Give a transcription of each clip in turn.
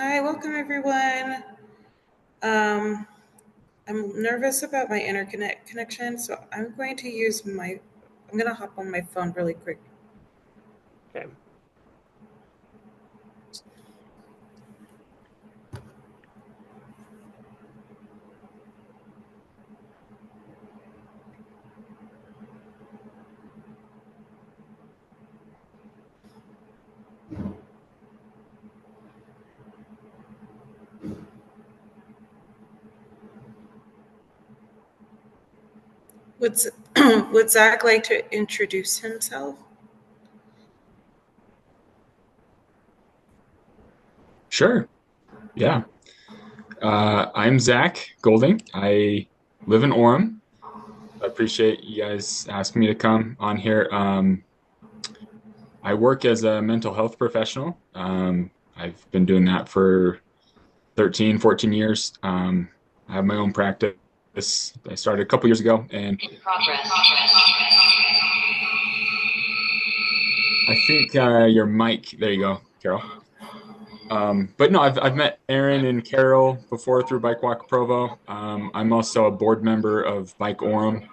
Hi, welcome everyone. Um, I'm nervous about my internet connection, so I'm going to hop on my phone really quick. Okay. Would, would Zach like to introduce himself? Sure. Yeah. I'm Zach Golding. I live in Orem. I appreciate you guys asking me to come on here. I work as a mental health professional. I've been doing that for 13, 14 years. I have my own practice. I started a couple years ago, and I think your mic, there you go, Carol. But no, I've met Aaron and Carol before through Bike Walk Provo. I'm also a board member of Bike Orem.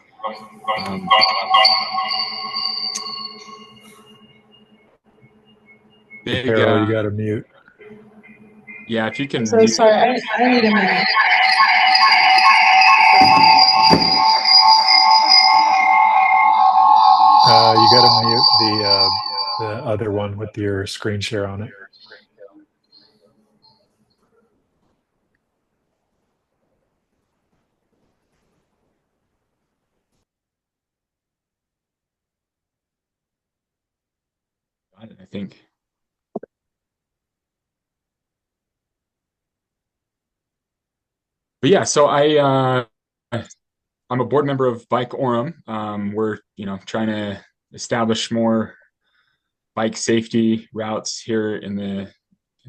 Carol, you got to mute. Yeah, if you can. So sorry, I need a minute. You got to mute the other one with your screen share on it. I think. But yeah, so I'm a board member of Bike Orem. We're trying to establish more bike safety routes here in the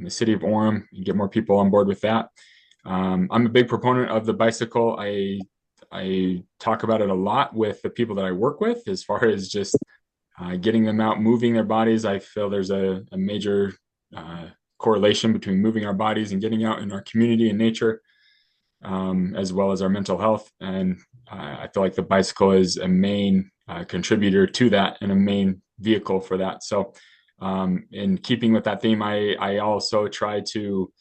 city of Orem and get more people on board with that. I'm a big proponent of the bicycle. I talk about it a lot with the people that I work with, as far as just getting them out, moving their bodies. I feel there's a major correlation between moving our bodies and getting out in our community and nature, as well as our mental health. And I feel like the bicycle is a main contributor to that and a main vehicle for that. So, in keeping with that theme, I also try to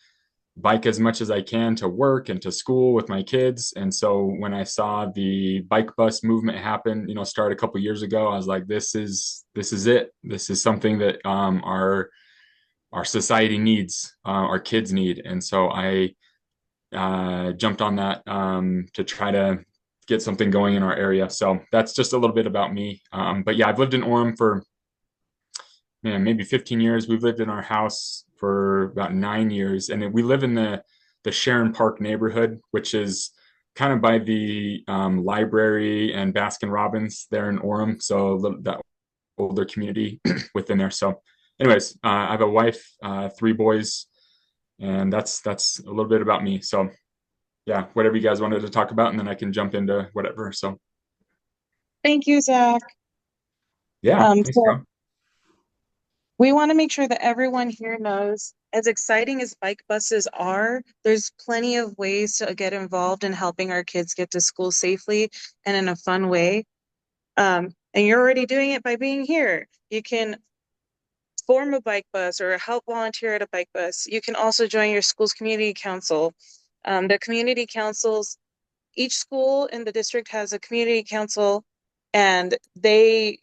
bike as much as I can to work and to school with my kids. And so when I saw the bike bus movement happen, start a couple years ago, I was like, this is it. This is something that our society needs, our kids need. And so I jumped on that to try to get something going in our area. So that's just a little bit about me. But yeah, I've lived in Orem for maybe 15 years. We've lived in our house for about 9 years, and we live in the Sharon Park neighborhood, which is kind of by the library and Baskin Robbins there in Orem. So that older community within there. So, anyways, I have a wife, 3 boys, and that's a little bit about me. So, yeah, whatever you guys wanted to talk about, and then I can jump into whatever. So, Thank you, Zach. yeah, thanks, so we want to make sure that everyone here knows, as exciting as bike buses are, there's plenty of ways to get involved in helping our kids get to school safely and in a fun way. And you're already doing it by being here. You can form a bike bus or help volunteer at a bike bus. You can also join your school's community council. The community councils, each school in the district has a community council, and they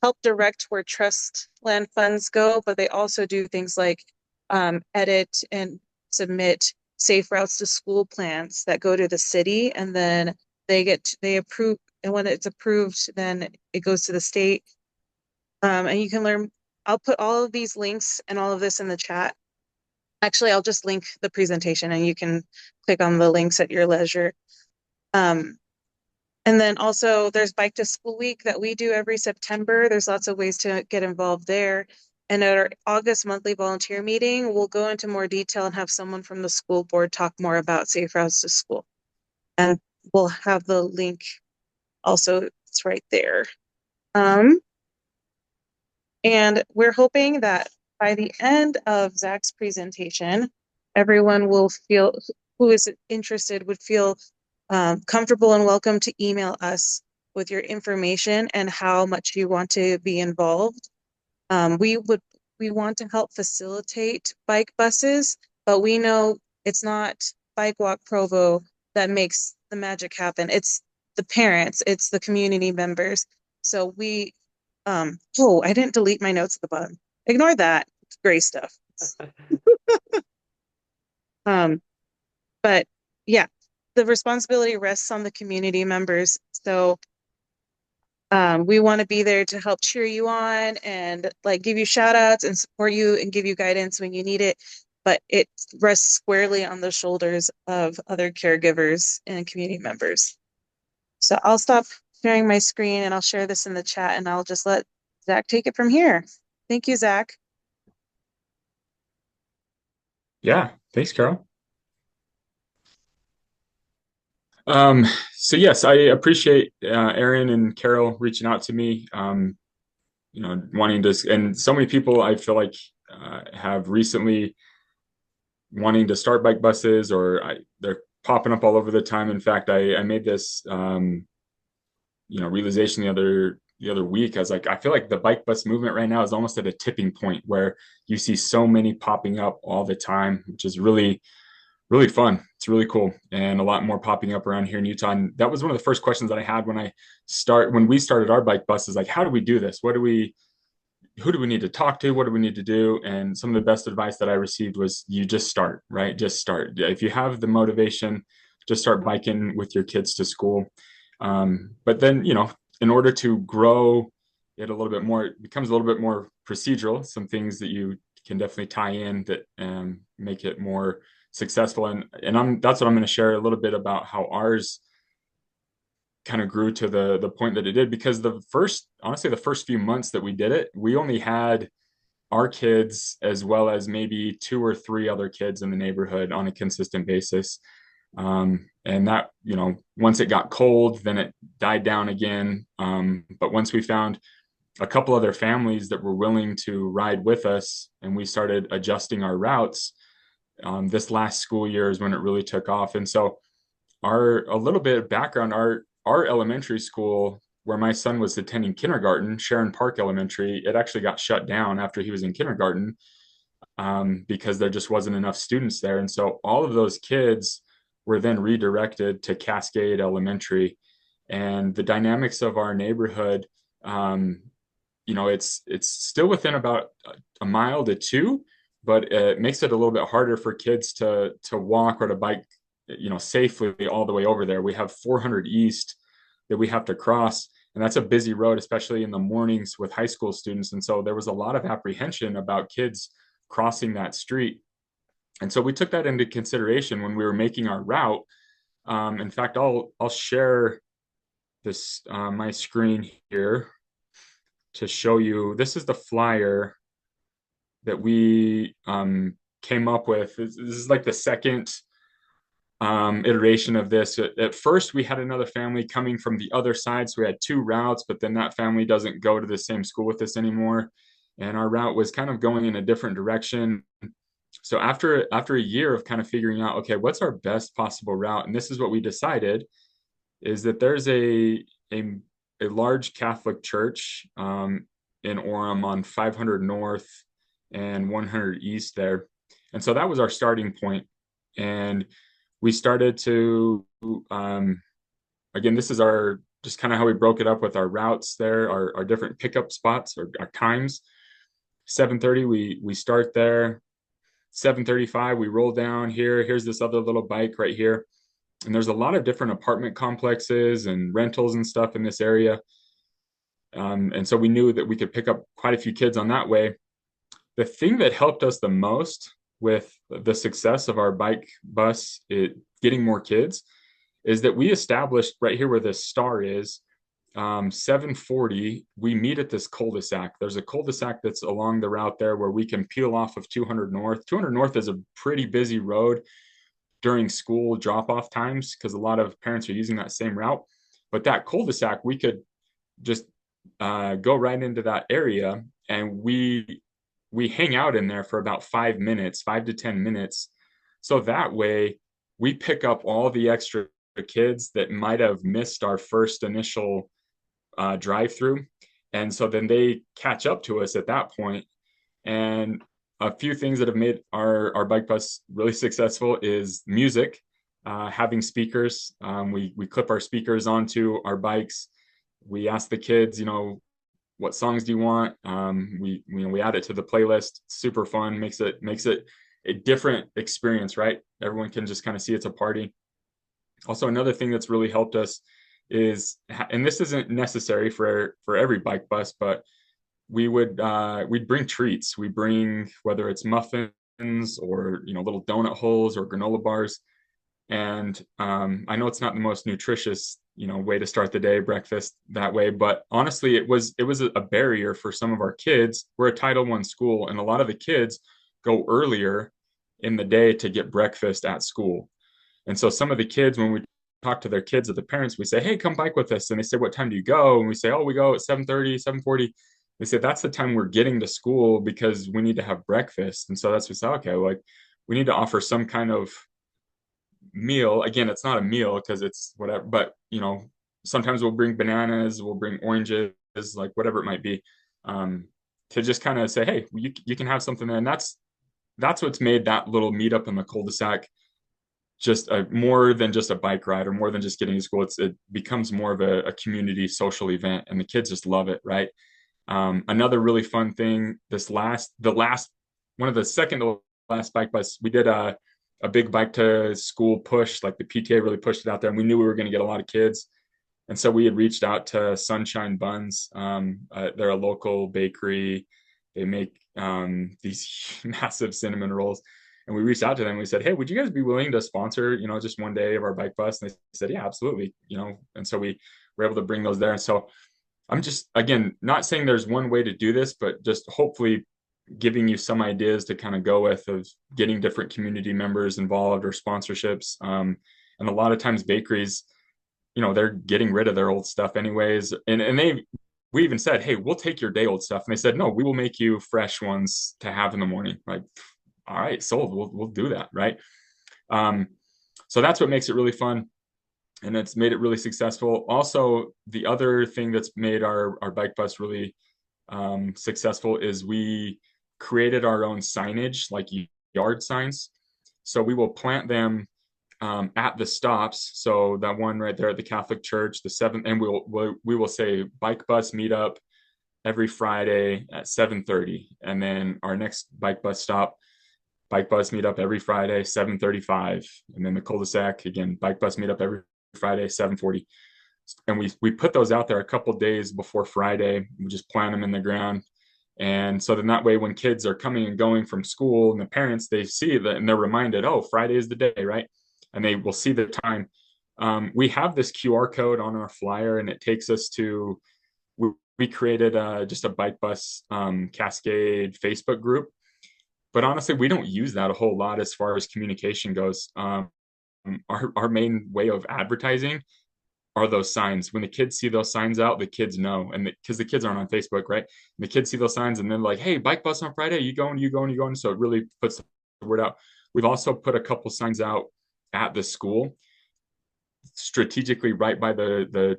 help direct where trust land funds go, but they also do things like edit and submit safe routes to school plans that go to the city, and then they approve, and when it's approved, then it goes to the state. And you can learn. I'll put all of these links and all of this in the chat. Actually, I'll just link the presentation and you can click on the links at your leisure. And then also there's Bike to School Week that we do every September. There's lots of ways to get involved there. And at our August monthly volunteer meeting, we'll go into more detail and have someone from the school board talk more about safe routes to school. And we'll have the link also, it's right there. And we're hoping that by the end of Zach's presentation, everyone will feel, who is interested would feel comfortable and welcome to email us with your information and how much you want to be involved. We want to help facilitate bike buses, but we know it's not Bike Walk Provo that makes the magic happen. It's the parents, it's the community members. So oh, I didn't delete my notes at the bottom. Ignore that. It's gray stuff. Um, but yeah, the responsibility rests on the community members. So we want to be there to help cheer you on and like give you shout outs and support you and give you guidance when you need it. But it rests squarely on the shoulders of other caregivers and community members. So I'll stop sharing my screen and I'll share this in the chat and I'll just let Zach take it from here. Thank you, Zach. Yeah, thanks, Carol. So yes, I appreciate Aaron and Carol reaching out to me. Wanting to, and so many people I feel like have recently wanting to start bike buses, or they're popping up all over the time. In fact, I made this realization the other week. I was like, I feel like the bike bus movement right now is almost at a tipping point where you see so many popping up all the time, which is really really fun. It's really cool, and a lot more popping up around here in Utah. And that was one of the first questions that I had when we started our bike bus, is like, how do we do this? Who do we need to talk to? What do we need to do? And some of the best advice that I received was, you just start, right? Just start. If you have the motivation, just start biking with your kids to school. But then, in order to grow it a little bit more, it becomes a little bit more procedural. Some things that you can definitely tie in that make it more successful. And that's what I'm going to share a little bit about how ours kind of grew to the point that it did, because honestly, the first few months that we did it, we only had our kids as well as maybe 2 or 3 other kids in the neighborhood on a consistent basis. And that, once it got cold, then it died down again. But once we found a couple other families that were willing to ride with us and we started adjusting our routes, this last school year is when it really took off. And so a little bit of background, our elementary school where my son was attending kindergarten, Sharon Park Elementary, it actually got shut down after he was in kindergarten, because there just wasn't enough students there. And so all of those kids were then redirected to Cascade Elementary. And the dynamics of our neighborhood, it's still within about a mile to 2, but it makes it a little bit harder for kids to walk or to bike, safely all the way over there. We have 400 East that we have to cross, and that's a busy road, especially in the mornings with high school students. And so there was a lot of apprehension about kids crossing that street. And so we took that into consideration when we were making our route. In fact, I'll share this my screen here to show you. This is the flyer that we came up with. This is like the second iteration of this. At first, we had another family coming from the other side, so we had 2 routes, but then that family doesn't go to the same school with us anymore, and our route was kind of going in a different direction. So after a year of kind of figuring out, okay, what's our best possible route, and this is what we decided, is that there's a large Catholic church in Orem on 500 North and 100 East there, and so that was our starting point. And we started to, again, this is just kind of how we broke it up with our routes there, our different pickup spots or our times. 7:30, we start there. 7:35, we roll down here. Here's this other little bike right here. And there's a lot of different apartment complexes and rentals and stuff in this area. And so we knew that we could pick up quite a few kids on that way. The thing that helped us the most with the success of our bike bus, getting more kids, is that we established right here where this star is, 740, we meet at this cul-de-sac. There's a cul-de-sac that's along the route there where we can peel off of 200 North. 200 North is a pretty busy road during school drop-off times because a lot of parents are using that same route. But that cul-de-sac, we could just go right into that area, and we we hang out in there for about 5 minutes, 5 to 10 minutes. So that way we pick up all the extra kids that might have missed our first initial drive through. And so then they catch up to us at that point. And a few things that have made our bike bus really successful is music, having speakers. We clip our speakers onto our bikes. We ask the kids, what songs do you want? We add it to the playlist. Super fun. Makes it a different experience, right? Everyone can just kind of see it's a party. Also, another thing that's really helped us is, and this isn't necessary for every bike bus, but we'd bring treats. We bring, whether it's muffins or little donut holes or granola bars. And I know it's not the most nutritious way to start the day, breakfast that way, but honestly it was a barrier for some of our kids. We're a Title I school, and a lot of the kids go earlier in the day to get breakfast at school. And so some of the kids, when we talk to their kids or the parents, we say, hey, come bike with us. And they say, what time do you go? And we say, oh, we go at 7:30, 7:40. They say, that's the time we're getting to school because we need to have breakfast. And so that's what we say, okay, like we need to offer some kind of meal. Again, it's not a meal because it's whatever, but sometimes we'll bring bananas, we'll bring oranges, like whatever it might be, to just kind of say, hey, you can have something there. And that's what's made that little meetup in the cul-de-sac just more than just a bike ride or more than just getting to school. It becomes more of a community social event, and the kids just love it, right? Another really fun thing, the last one of the second to last bike bus, we did a big bike to school push. Like the PTA really pushed it out there, and we knew we were going to get a lot of kids. And so we had reached out to Sunshine Buns. They're a local bakery. They make these massive cinnamon rolls. And we reached out to them. We said, hey, would you guys be willing to sponsor, just one day of our bike bus? And they said, yeah, absolutely. And so we were able to bring those there. And so I'm just, again, not saying there's one way to do this, but just hopefully giving you some ideas to kind of go with of getting different community members involved or sponsorships. And a lot of times bakeries, they're getting rid of their old stuff anyways. And we even said, hey, we'll take your day old stuff. And they said, no, we will make you fresh ones to have in the morning. Like, all right, sold. We'll do that, right? So that's what makes it really fun, and it's made it really successful. Also, the other thing that's made our bike bus really successful is we created our own signage, like yard signs. So we will plant them at the stops. So that one right there at the Catholic Church, the seventh, and we will say bike bus meetup every Friday at 7:30, and then our next bike bus stop, bike bus meetup every Friday 7:35, and then the cul-de-sac again, bike bus meetup every Friday 7:40. And we put those out there a couple days before Friday. We just plant them in the ground. And so then that way, when kids are coming and going from school and the parents, they see that and they're reminded, oh, Friday is the day, right? And they will see the time. We have this QR code on our flyer, and it takes us to, we created just a bike bus Cascade Facebook group. But honestly, we don't use that a whole lot as far as communication goes. Our main way of advertising are those signs. When the kids see those signs out, the kids know, and because the kids aren't on Facebook, right? And the kids see those signs, and then like, hey, bike bus on Friday, you going, you going, you going. So it really puts the word out. We've also put a couple signs out at the school, strategically right by the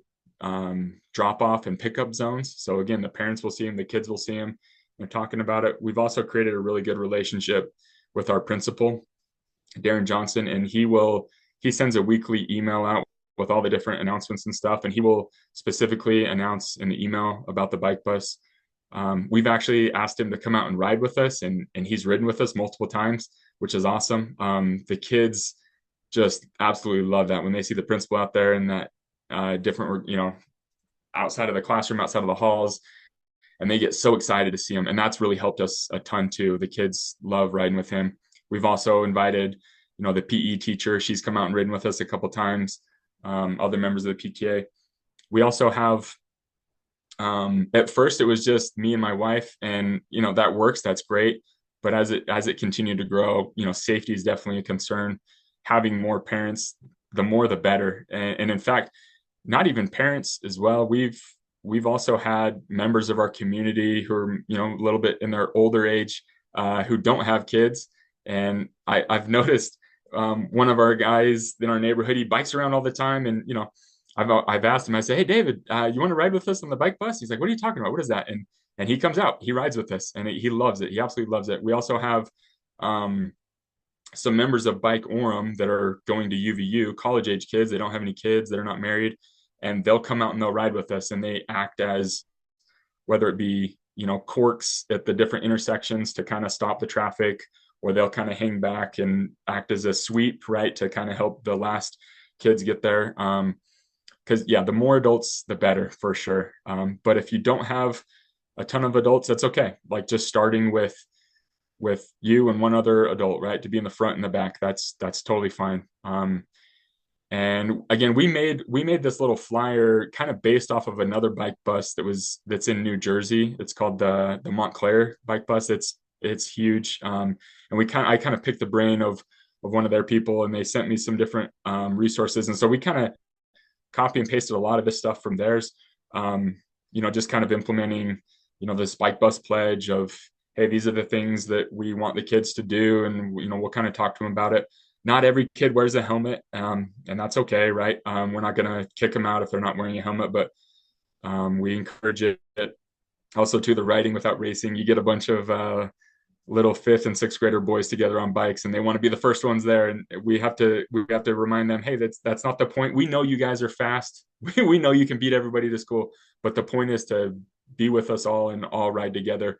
drop off and pickup zones. So again, the parents will see them, the kids will see them. They're talking about it. We've also created a really good relationship with our principal, Darren Johnson, and he sends a weekly email out with all the different announcements and stuff, and he will specifically announce in the email about the bike bus. We've actually asked him to come out and ride with us, and he's ridden with us multiple times, which is awesome. The kids just absolutely love that when they see the principal out there in that different, outside of the classroom, outside of the halls, and they get so excited to see him. And that's really helped us a ton too. The kids love riding with him. We've also invited, the PE teacher. She's come out and ridden with us a couple times. Other members of the PTA. We also have, at first it was just me and my wife, and that works. That's great. But as it continued to grow, safety is definitely a concern. Having more parents, the more the better. And in fact, not even parents as well. we've also had members of our community who are, a little bit in their older age, who don't have kids. And I've noticed, one of our guys in our neighborhood, he bikes around all the time. And, I've asked him, I say, hey, David, you want to ride with us on the bike bus? He's like, what are you talking about? What is that? And he comes out, he rides with us, and he loves it. He absolutely loves it. We also have, some members of Bike Orem that are going to UVU, college age kids. They don't have any kids, they're not married, and they'll come out and they'll ride with us, and they act as, whether it be, corks at the different intersections to kind of stop the traffic, or they'll kind of hang back and act as a sweep, right, to kind of help the last kids get there. Because yeah, the more adults, the better for sure. But if you don't have a ton of adults, that's okay. Like just starting with you and one other adult, right, to be in the front and the back, that's totally fine. And again, we made this little flyer kind of based off of another bike bus that's in New Jersey. It's called the Montclair bike bus. It's huge. And I kind of picked the brain of one of their people, and they sent me some different resources. And so we kind of copy and pasted a lot of this stuff from theirs. Just kind of implementing, this bike bus pledge of, hey, these are the things that we want the kids to do, and we'll kind of talk to them about it. Not every kid wears a helmet, and that's okay, right? We're not going to kick them out if they're not wearing a helmet, but we encourage it. Also, to the riding without racing, you get a bunch of little fifth and sixth grader boys together on bikes, and they want to be the first ones there, and we have to remind them, hey, that's not the point. We know you guys are fast. We know you can beat everybody to school, but the point is to be with us all and all ride together.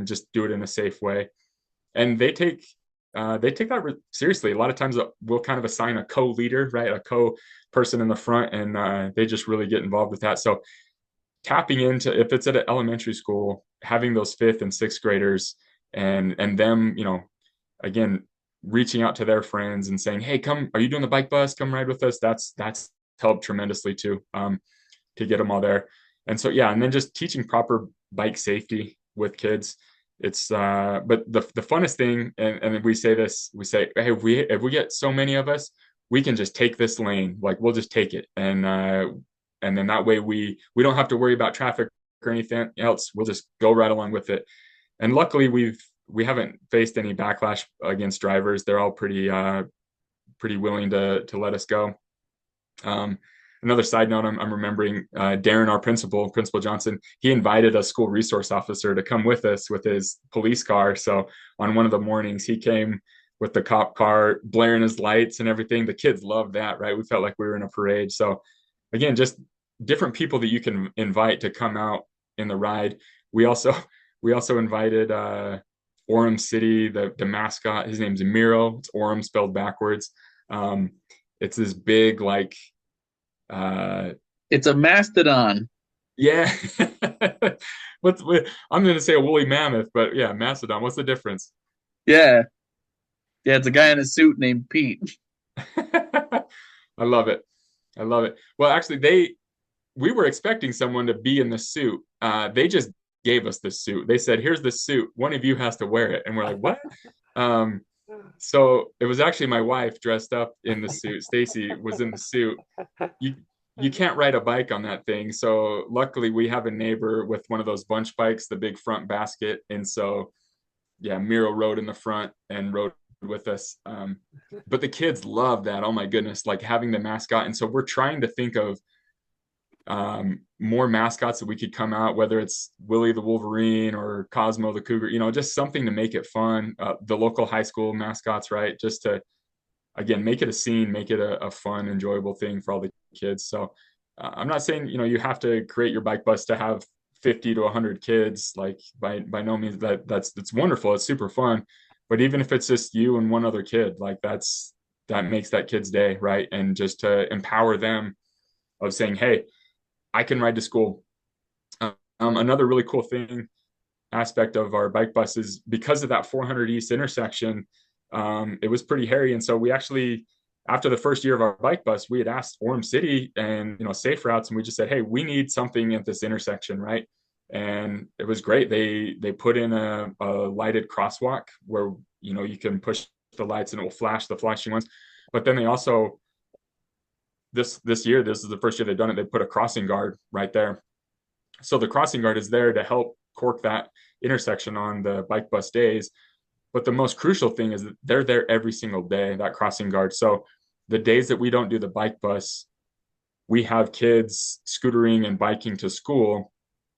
Just do it in a safe way, and they take that seriously. A lot of times we'll kind of assign a co-leader, right, a co-person in the front, and they just really get involved with that. So tapping into, if it's at an elementary school, having those fifth and sixth graders and them, again, reaching out to their friends and saying, hey, come, are you doing the bike bus, come ride with us, that's helped tremendously too, to get them all there. And so yeah, and then just teaching proper bike safety with kids. It's but the funnest thing, and we say this, we say, hey, if we get so many of us, we can just take this lane, like we'll just take it, and then that way we don't have to worry about traffic or anything else. We'll just go right along with it. And luckily we haven't faced any backlash against drivers. They're all pretty willing to let us go. Another side note, I'm remembering, Darren, our principal Johnson, he invited a school resource officer to come with us with his police car. So on one of the mornings, he came with the cop car, blaring his lights and everything. The kids loved that, right? We felt like we were in a parade. So again, just different people that you can invite to come out in the ride. We also invited Orem City, the mascot. His name's Miro. It's Orem spelled backwards. It's this big, like, It's a mastodon. yeah. I'm going to say a woolly mammoth, but yeah, mastodon. What's the difference? Yeah. Yeah, it's a guy in a suit named Pete. I love it. I love it. Well, actually, we were expecting someone to be in the suit. They just gave us the suit. They said, here's the suit. One of you has to wear it. And we're like, what? So it was actually my wife dressed up in the suit. Stacy was in the suit. You can't ride a bike on that thing. So luckily we have a neighbor with one of those bunch bikes, the big front basket. And so yeah, Miro rode in the front and rode with us. But the kids love that. Oh my goodness, like having the mascot. And so we're trying to think of more mascots that we could come out, whether it's Willie the Wolverine or Cosmo the Cougar, just something to make it fun. The local high school mascots, right? Just to, again, make it a scene, make it a fun, enjoyable thing for all the kids. So I'm not saying, you have to create your bike bus to have 50 to 100 kids. Like by no means that's wonderful. It's super fun. But even if it's just you and one other kid, like that makes that kid's day, right? And just to empower them of saying, hey, I can ride to school. Another really cool aspect of our bike bus is because of that 400 East intersection, it was pretty hairy. And so we actually, after the first year of our bike bus, we had asked Orem City and, Safe Routes, and we just said, hey, we need something at this intersection, right? And it was great. They put in a lighted crosswalk where, you can push the lights and it will flash the flashing ones. But then they also, this year, this is the first year they've done it, they put a crossing guard right there. So the crossing guard is there to help cork that intersection on the bike bus days. But the most crucial thing is that they're there every single day, that crossing guard. So the days that we don't do the bike bus, we have kids scootering and biking to school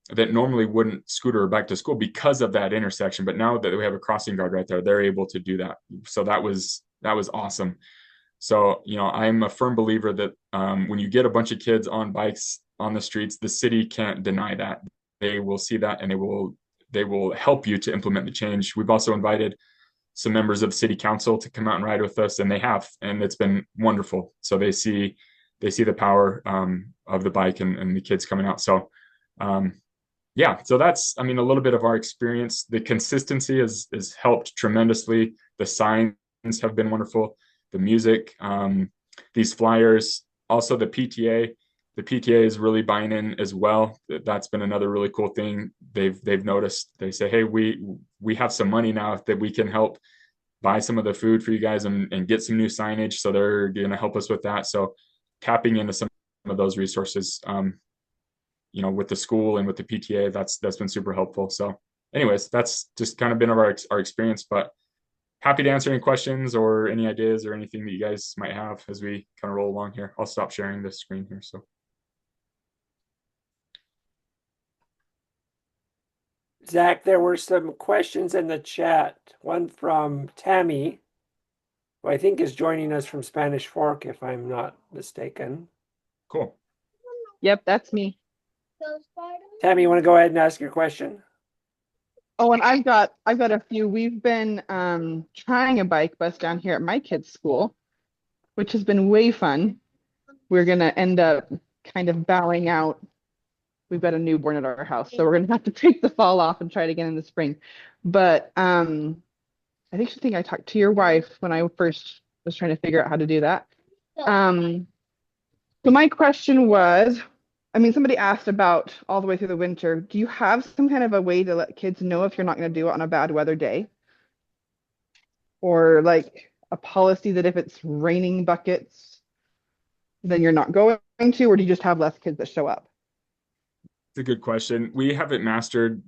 that normally wouldn't scooter or bike to school because of that intersection. But now that we have a crossing guard right there, they're able to do that. So that was awesome. So, I'm a firm believer that when you get a bunch of kids on bikes on the streets, the city can't deny that. They will see that and they will help you to implement the change. We've also invited some members of city council to come out and ride with us, and they have, and it's been wonderful. So they see the power of the bike and the kids coming out. So yeah, so that's, a little bit of our experience. The consistency has helped tremendously. The signs have been wonderful. The music, these flyers, also the PTA. The PTA is really buying in as well. That's been another really cool thing. They've noticed. They say, hey, we have some money now that we can help buy some of the food for you guys and get some new signage. So they're going to help us with that. So tapping into some of those resources, with the school and with the PTA, that's been super helpful. So anyways, that's just kind of been our experience, but happy to answer any questions or any ideas or anything that you guys might have as we kind of roll along here. I'll stop sharing this screen here. So Zach, there were some questions in the chat. One from Tammy, who I think is joining us from Spanish Fork, if I'm not mistaken. cool. Yep, that's me. Tammy, you want to go ahead and ask your question? Oh, and I've got a few. We've been trying a bike bus down here at my kids' school, which has been way fun. We're gonna end up kind of bowing out. We've got a newborn at our house, so we're gonna have to take the fall off and try it again in the spring. But I think I talked to your wife when I first was trying to figure out how to do that. So my question was, somebody asked about all the way through the winter. Do you have some kind of a way to let kids know if you're not going to do it on a bad weather day? Or like a policy that if it's raining buckets, then you're not going to, or do you just have less kids that show up? It's a good question. We haven't mastered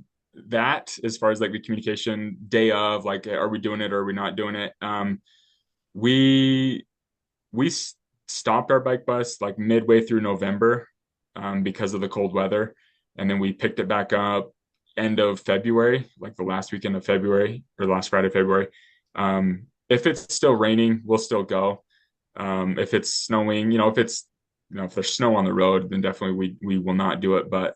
that as far as like the communication day of, like, are we doing it or are we not doing it? We we stopped our bike bus like midway through November because of the cold weather, and then we picked it back up end of February, like the last weekend of February or the last Friday of February. If it's still raining, we'll still go. If it's snowing, if there's snow on the road, then definitely we will not do it. But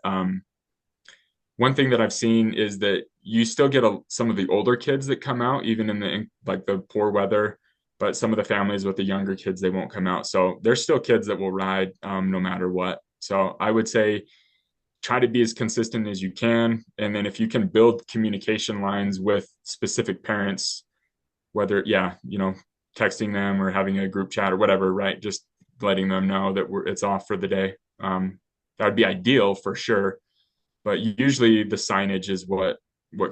one thing that I've seen is that you still get some of the older kids that come out, even in the poor weather. But some of the families with the younger kids, they won't come out. So there's still kids that will ride no matter what. So I would say try to be as consistent as you can. And then if you can build communication lines with specific parents, whether, texting them or having a group chat or whatever, right? Just letting them know that it's off for the day. That would be ideal for sure. But usually the signage is what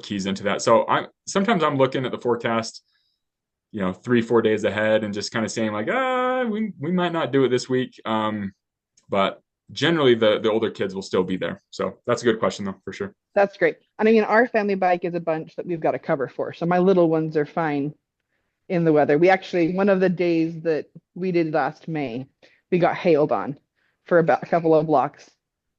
keys into that. So sometimes I'm looking at the forecast, 3-4 days ahead and just kind of saying like, we might not do it this week. But generally the older kids will still be there. So that's a good question though, for sure. That's great. And our family bike is a bunch that we've got a cover for. So my little ones are fine in the weather. We actually, one of the days that we did last May, we got hailed on for about a couple of blocks.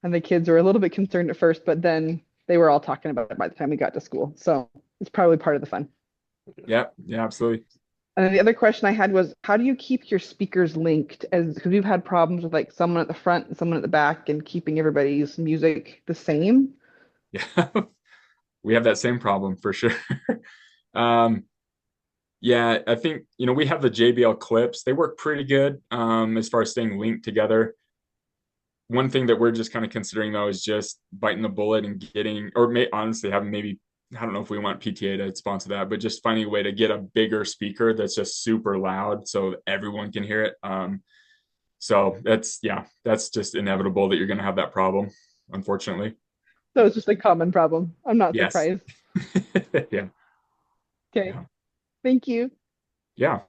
And the kids were a little bit concerned at first, but then they were all talking about it by the time we got to school. So it's probably part of the fun. Yeah, absolutely. And then the other question I had was, how do you keep your speakers linked? Because we've had problems with like someone at the front and someone at the back and keeping everybody's music the same. Yeah, we have that same problem for sure. Yeah, I think, we have the JBL clips. They work pretty good as far as staying linked together. One thing that we're just kind of considering though is just biting the bullet and getting, or honestly having maybe, I don't know if we want PTA to sponsor that, but just finding a way to get a bigger speaker that's just super loud so everyone can hear it. So that's just inevitable that you're going to have that problem, unfortunately. So it's just a common problem. I'm not Yes. surprised. Yeah. Okay. Yeah. Thank you. Yeah.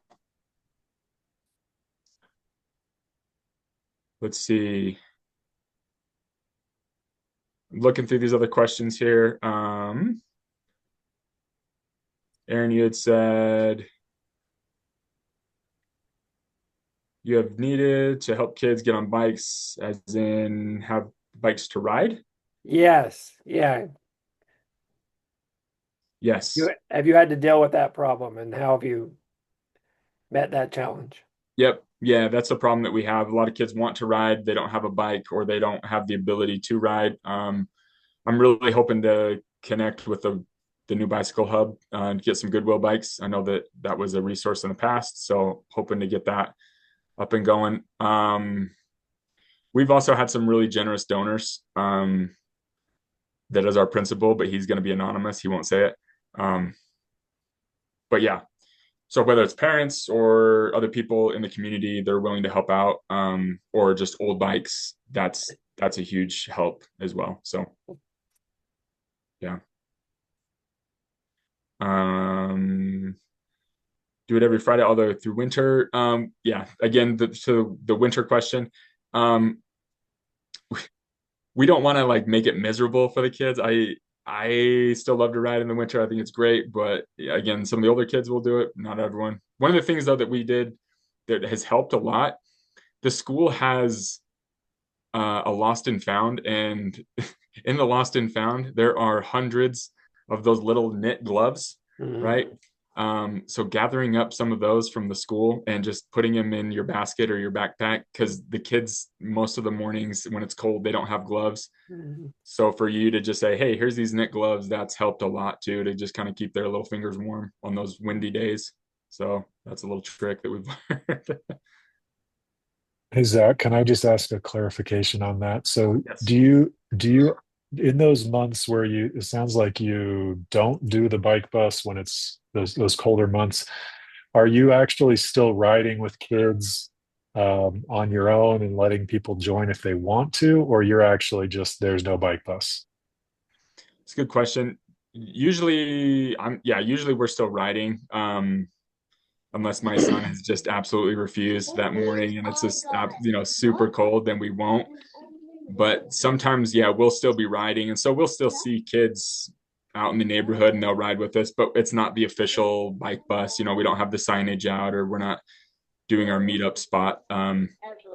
Let's see. looking through these other questions here. Aaron, you had said you have needed to help kids get on bikes, as in have bikes to ride. Yes. Yeah. Yes. Have you had to deal with that problem, and how have you met that challenge? Yep. Yeah, that's a problem that we have. A lot of kids want to ride, they don't have a bike, or they don't have the ability to ride. I'm really hoping to connect with the new bicycle hub and get some Goodwill bikes. I know that that was a resource in the past, so hoping to get that up and going. We've also had some really generous donors. That is our principal, but he's going to be anonymous. He won't say it. But yeah, so whether it's parents or other people in the community, they're willing to help out, or just old bikes. That's a huge help as well. So yeah. Do it every Friday, although through winter. Yeah, again, to the winter question. Um, we don't want to like make it miserable for the kids. I still love to ride in the winter. I think it's great, but yeah, again, some of the older kids will do it. Not everyone. One of the things though that we did that has helped a lot. The school has a lost and found, and in the lost and found, there are hundreds of those little knit gloves, Mhm. right? So gathering up some of those from the school and just putting them in your basket or your backpack, because the kids, most of the mornings when it's cold, they don't have gloves. Mhm. So for you to just say, hey, here's these knit gloves, that's helped a lot too, to just kind of keep their little fingers warm on those windy days. So that's a little trick that we've learned. Hey Zach, can I just ask a clarification on that? So Yes. do you in those months where you it sounds like you don't do the bike bus when it's those colder months, are you actually still riding with kids on your own and letting people join if they want to, or you're actually just there's no bike bus? It's a good question. Usually we're still riding. Unless my son has just absolutely refused that morning and it's just super cold, then we won't. But sometimes, yeah, we'll still be riding, and so we'll still see kids out in the neighborhood and they'll ride with us, but it's not the official bike bus. We don't have the signage out, or we're not doing our meetup spot.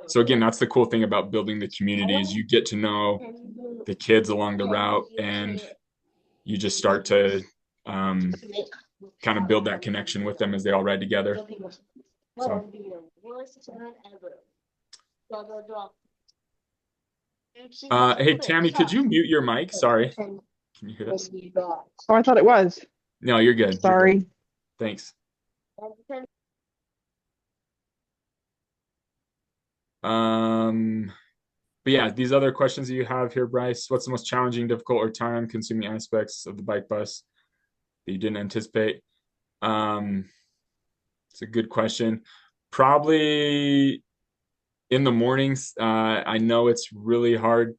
So again, that's the cool thing about building the community is you get to know the kids along the route, and you just start to um, kind of build that connection with them as they all ride together. So, hey Tammy, could you mute your mic? Sorry, can you hear that? Oh, I thought it was. No, you're good. You're good. Sorry. Thanks. But yeah, these other questions that you have here, Bryce. What's the most challenging, difficult, or time-consuming aspects of the bike bus that you didn't anticipate? Um, it's a good question. Probably in the mornings. I know it's really hard.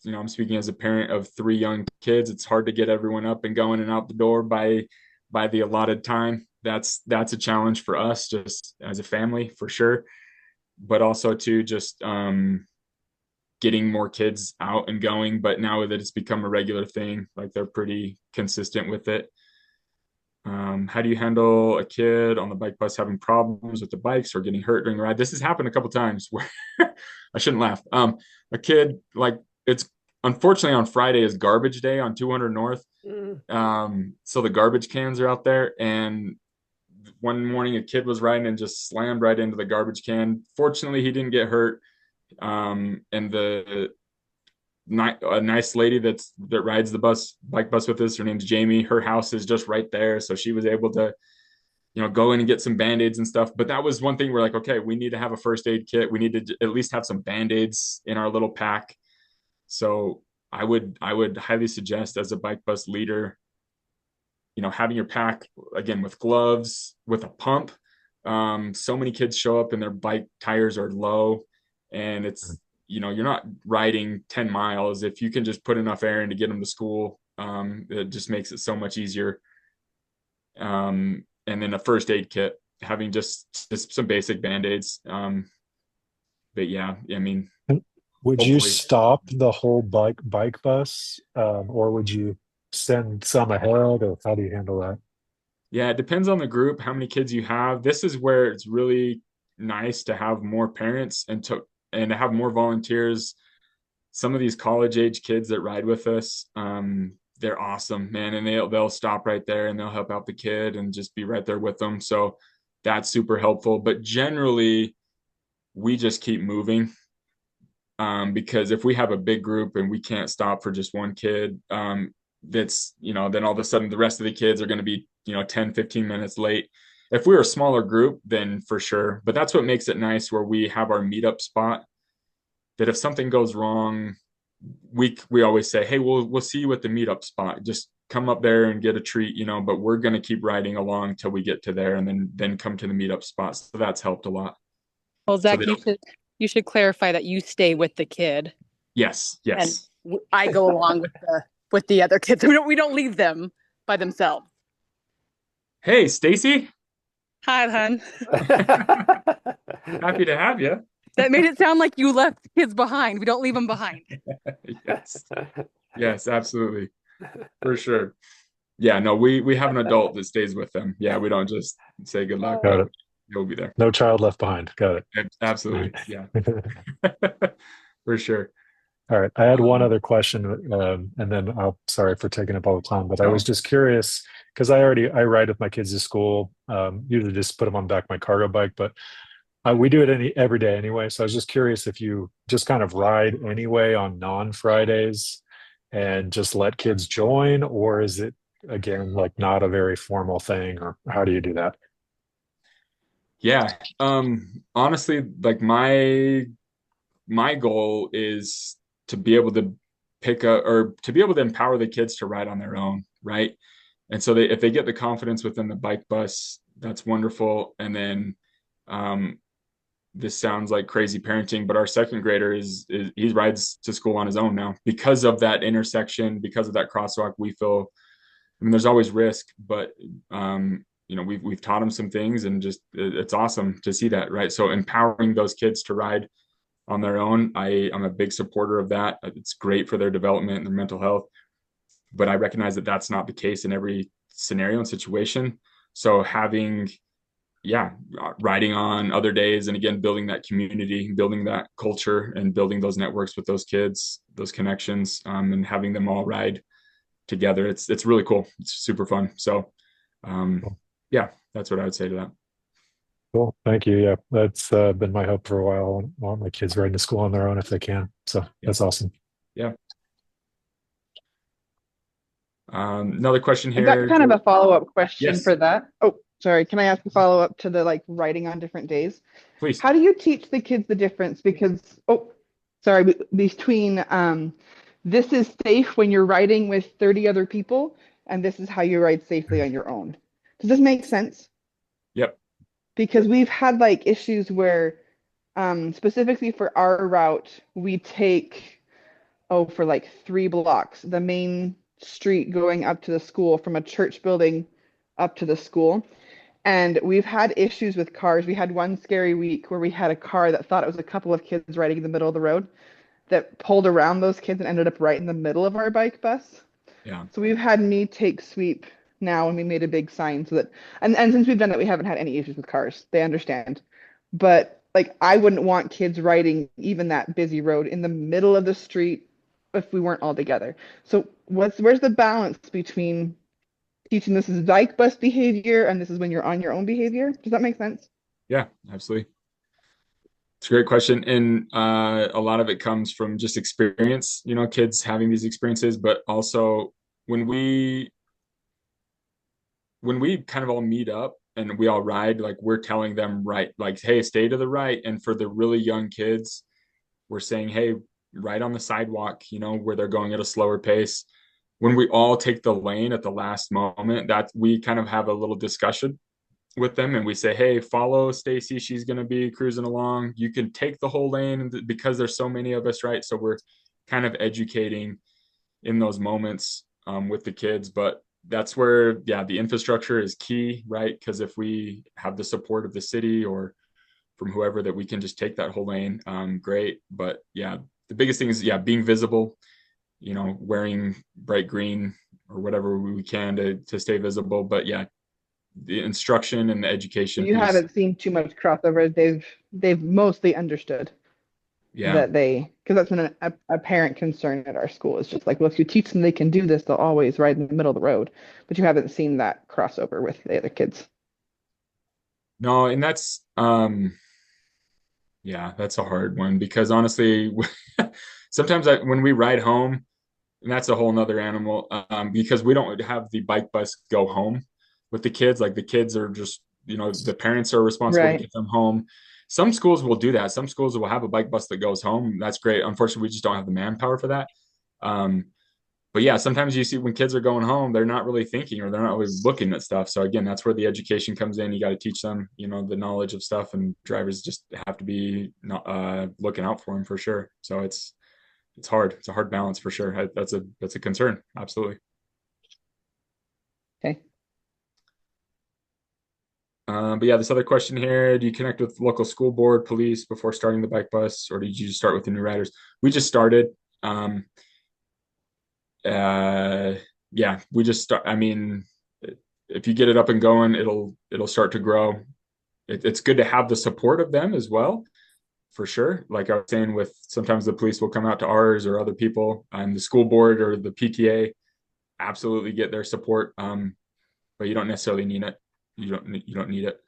I'm speaking as a parent of three young kids. It's hard to get everyone up and going and out the door by the allotted time. That's a challenge for us, just as a family, for sure. But also to just getting more kids out and going. But now that it's become a regular thing, like they're pretty consistent with it. How do you handle a kid on the bike bus having problems with the bikes or getting hurt during the ride? This has happened a couple times where I shouldn't laugh. A kid, like, it's unfortunately on Friday is garbage day on 200 North. Mhm. So the garbage cans are out there, and one morning a kid was riding and just slammed right into the garbage can. Fortunately, he didn't get hurt. And a nice lady that rides the bike bus with us, her name's Jamie. Her house is just right there, so she was able to go in and get some band-aids and stuff. But that was one thing we're like, okay, we need to have a first aid kit. We need to at least have some band-aids in our little pack. So I would highly suggest, as a bike bus leader, having your pack again with gloves, with a pump. So many kids show up and their bike tires are low, and you're not riding 10 miles. If you can just put enough air in to get them to school, it just makes it so much easier. And then a first aid kit, having just some basic band-aids. But yeah, I mean, Would you hopefully. stop the whole bike bus, or would you send some ahead, or how do you handle that? Yeah, it depends on the group, how many kids you have. This is where it's really nice to have more parents and to have more volunteers. Some of these college age kids that ride with us, they're awesome, man, and they'll stop right there and they'll help out the kid and just be right there with them. So that's super helpful. But generally, we just keep moving, because if we have a big group and we can't stop for just one kid, that's, then all of a sudden the rest of the kids are going to be, 10, 15 minutes late. If we're a smaller group, then for sure. But that's what makes it nice where we have our meetup spot, that if something goes wrong, we always say, hey, we'll see you at the meetup spot. Just come up there and get a treat, but we're going to keep riding along till we get to there and then come to the meetup spot. So that's helped a lot. Well, So Zach, you should clarify that you stay with the kid, yes, and yes. I go along with the other kids. We don't leave them by themselves. Hey, Stacy. Hi, hon. Happy to have you. That made it sound like you left kids behind. We don't leave them behind. Yes. Yes, absolutely. For sure. Yeah, no, we have an adult that stays with them. Yeah, we don't just say good luck. Got it. You'll be there. No child left behind. Got Absolutely. Yeah. For sure. All right. I had one other question, and then sorry for taking up all the time, but I was just curious because I ride with my kids to school. Usually just put them on back my cargo bike, but we do it every day anyway. So I was just curious if you just kind of ride anyway on non-Fridays and just let kids join, or is it again like not a very formal thing, or how do you do that? Yeah. Honestly, like my goal is to be able to to be able to empower the kids to ride on their own, right? And so if they get the confidence within the bike bus, that's wonderful. And then this sounds like crazy parenting, but our second grader is he rides to school on his own now because of that intersection, because of that crosswalk. We feel, I mean, there's always risk, but we've taught him some things, and just it's awesome to see that, right? So empowering those kids to ride on their own, I'm a big supporter of that. It's great for their development and their mental health, but I recognize that that's not the case in every scenario and situation. So riding on other days, and again, building that community, building that culture, and building those networks with those kids, those connections, and having them all ride together. It's really cool. It's super fun. So, yeah, that's what I would say to that. Cool. Thank you. Yeah, that's been my hope for a while. I want my kids riding to school on their own if they can. So that's awesome. Yeah. Another question here. I got kind of a follow-up question Yes. for that. Oh, sorry. Can I ask a follow-up to the like writing on different days? Please. How do you teach the kids the difference? Because, between this is safe when you're riding with 30 other people, and this is how you ride safely on your own. Does this make sense? Yep. Because we've had like issues where, specifically for our route, we take, for like 3 blocks, the main street going up to the school from a church building up to the school. And we've had issues with cars. We had one scary week where we had a car that thought it was a couple of kids riding in the middle of the road that pulled around those kids and ended up right in the middle of our bike bus. Yeah. So we've had me take sweep now, and we made a big sign so that, and since we've done that, we haven't had any issues with cars. They understand. But like, I wouldn't want kids riding even that busy road in the middle of the street if we weren't all together. So where's the balance between teaching this is bike bus behavior and this is when you're on your own behavior? Does that make sense? Yeah, absolutely. It's a great question. And a lot of it comes from just experience, kids having these experiences, but also when we kind of all meet up and we all ride, like we're telling them, right, like, hey, stay to the right. And for the really young kids, we're saying, hey, right on the sidewalk, where they're going at a slower pace. When we all take the lane at the last moment, that we kind of have a little discussion with them, and we say, hey, follow Stacy, she's going to be cruising along, you can take the whole lane, because there's so many of us, right? So we're kind of educating in those moments with the kids. But that's where, the infrastructure is key, right? Because if we have the support of the city or from whoever that we can just take that whole lane, great. But the biggest thing is, yeah, being visible, wearing bright green or whatever we can to stay visible. But yeah, the instruction and the education You piece. haven't seen too much crossover. They've mostly understood Yeah. that because that's been a parent concern at our school. It's just like, well, if you teach them they can do this, they'll always ride in the middle of the road. But you haven't seen that crossover with the other kids. No, and yeah, that's a hard one because honestly, sometimes when we ride home, and that's a whole nother animal, because we don't have the bike bus go home with the kids. Like the kids are just, the parents are responsible to Right. get them home. Some schools will do that. Some schools will have a bike bus that goes home. That's great. Unfortunately, we just don't have the manpower for that. Um, but yeah, sometimes you see when kids are going home, they're not really thinking or they're not really looking at stuff. So again, that's where the education comes in. You got to teach them, the knowledge of stuff, and drivers just have to be looking out for them for sure. So it's hard. It's a hard balance for sure. That's a concern. Absolutely. Okay. But yeah, this other question here: do you connect with local school board, police before starting the bike bus, or did you just start with the new riders? We just started. Um, uh, yeah, we just start. I mean, if you get it up and going, it'll start to grow. It's good to have the support of them as well, for sure. Like I was saying, with sometimes the police will come out to ours or other people, and the school board or the PTA absolutely get their support. But you don't necessarily need it. You don't need it.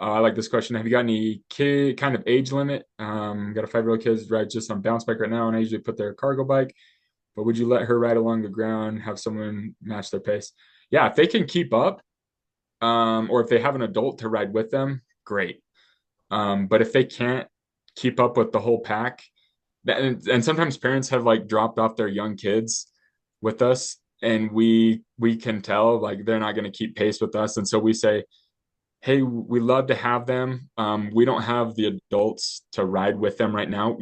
I like this question. Have you got any kid kind of age limit? Got a 5-year-old kid rides just on bounce bike right now, and I usually put their cargo bike. But would you let her ride along the ground, have someone match their pace? Yeah, if they can keep up, or if they have an adult to ride with them, great. But if they can't keep up with the whole pack, and sometimes parents have like dropped off their young kids with us, and we can tell like they're not going to keep pace with us, and so we say, hey, we love to have them. We don't have the adults to ride with them right now.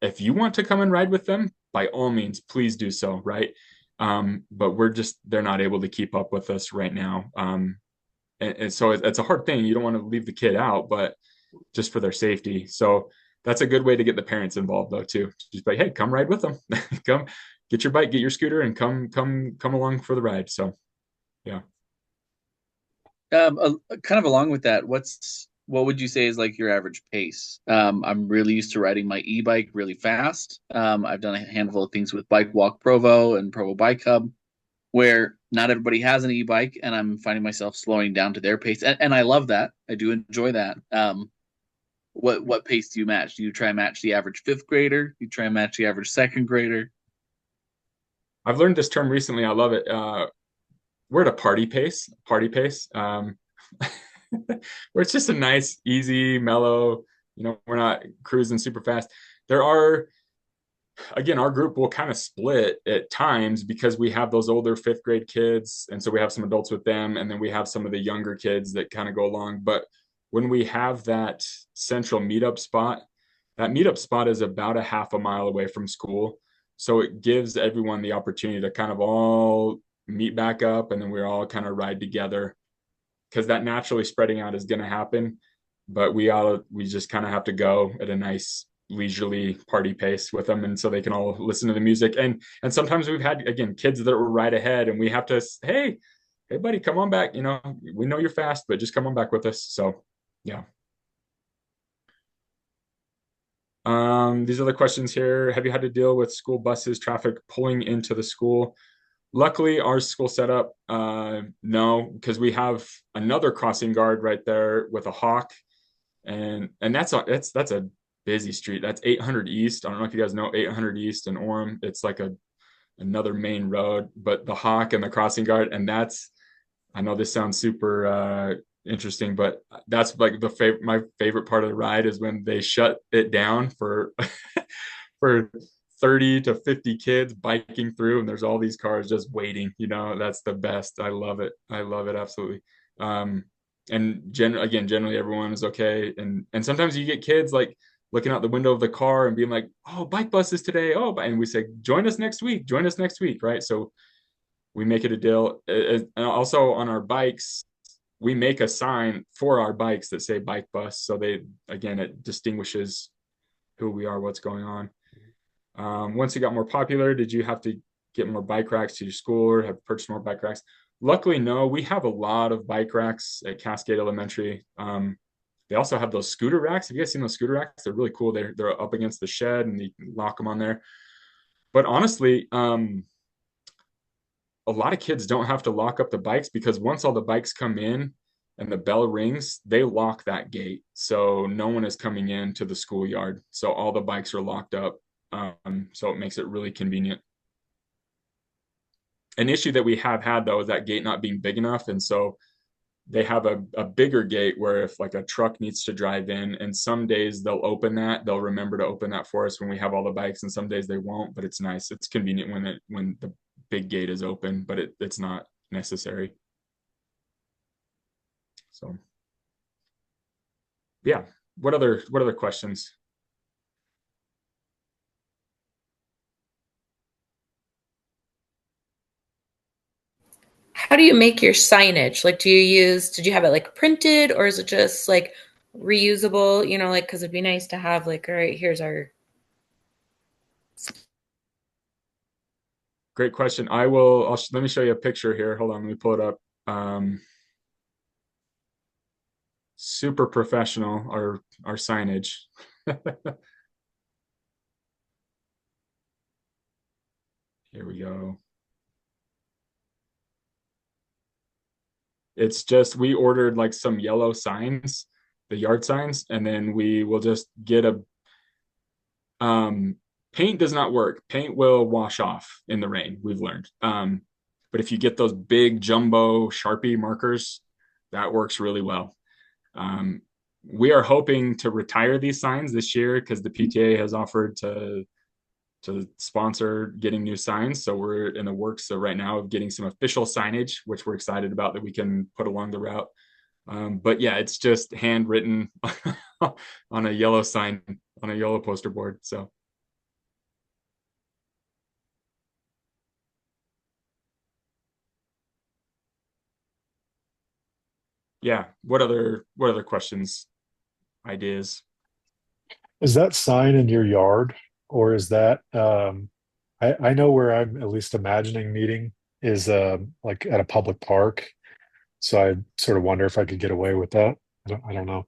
If you want to come and ride with them, by all means, please do so, right? But they're not able to keep up with us right now. And so it's a hard thing. You don't want to leave the kid out, but just for their safety. So that's a good way to get the parents involved though, too. Just like, hey, come ride with them. Come get your bike, get your scooter, and come along for the ride. So yeah. Kind of along with that, what would you say is like your average pace? I'm really used to riding my e-bike really fast. I've done a handful of things with Bike Walk Provo and Provo Bike Hub, where not everybody has an e-bike, and I'm finding myself slowing down to their pace, and I love that. I do enjoy that. What pace do you match? Do you try and match the average fifth grader? Do you try and match the average second grader? I've learned this term recently. I love it. We're at a party pace, where it's just a nice, easy, mellow, we're not cruising super fast. There are, again, our group will kind of split at times because we have those older fifth grade kids. And so we have some adults with them. And then we have some of the younger kids that kind of go along. But when we have that central meetup spot, that meetup spot is about a half a mile away from school. So it gives everyone the opportunity to kind of all meet back up, and then we're all kind of ride together, because that naturally spreading out is going to happen. But we just kind of have to go at a nice leisurely party pace with them, and so they can all listen to the music. And sometimes we've had, again, kids that were right ahead, and we have to, hey buddy, come on back, we know you're fast, but just come on back with us. So yeah. These are the questions here. Have you had to deal with school buses traffic pulling into the school? Luckily, our school setup, no, because we have another crossing guard right there with a hawk, and that's a busy street. That's 800 East. I don't know if you guys know 800 East in Orem. It's like another main road, but the hawk and the crossing guard, and I know this sounds super interesting, but that's like my favorite part of the ride is when they shut it down for for 30 to 50 kids biking through, and there's all these cars just waiting. That's the best. I love it. Absolutely. And generally everyone is okay, and sometimes you get kids like looking out the window of the car and being like, oh, bike buses today, and we say, join us next week, right? So we make it a deal. And also on our bikes, we make a sign for our bikes that say bike bus. So it distinguishes who we are, what's going on. Once it got more popular, did you have to get more bike racks to your school or have purchased more bike racks? Luckily, no. We have a lot of bike racks at Cascade Elementary. They also have those scooter racks. Have you guys seen those scooter racks? They're really cool. They're up against the shed and you can lock them on there. But honestly, a lot of kids don't have to lock up the bikes because once all the bikes come in and the bell rings, they lock that gate. So no one is coming into the schoolyard. So all the bikes are locked up. So it makes it really convenient. An issue that we have had though is that gate not being big enough. And so they have a bigger gate where if like a truck needs to drive in, and some days they'll remember to open that for us when we have all the bikes, and some days they won't, but it's nice. It's convenient when the big gate is open, but it's not necessary. So yeah. What other questions? How do you make your signage? Like, did you have it like printed or is it just like reusable? Like, because it'd be nice to have like, all right, here's our. Great question. Let me show you a picture here. Hold on, let me pull it up. Super professional, our signage. Here we go. It's just we ordered like some yellow signs, the yard signs, and then we will just get paint does not work. Paint will wash off in the rain, we've learned. But if you get those big jumbo Sharpie markers, that works really well. We are hoping to retire these signs this year because the PTA has offered to sponsor getting new signs. So we're in the works right now of getting some official signage, which we're excited about that we can put along the route. But yeah, it's just handwritten on a yellow sign, on a yellow poster board. So yeah, what other questions, ideas? Is that sign in your yard, or is that I know where I'm at least imagining meeting is like at a public park. So I sort of wonder if I could get away with that. I don't know.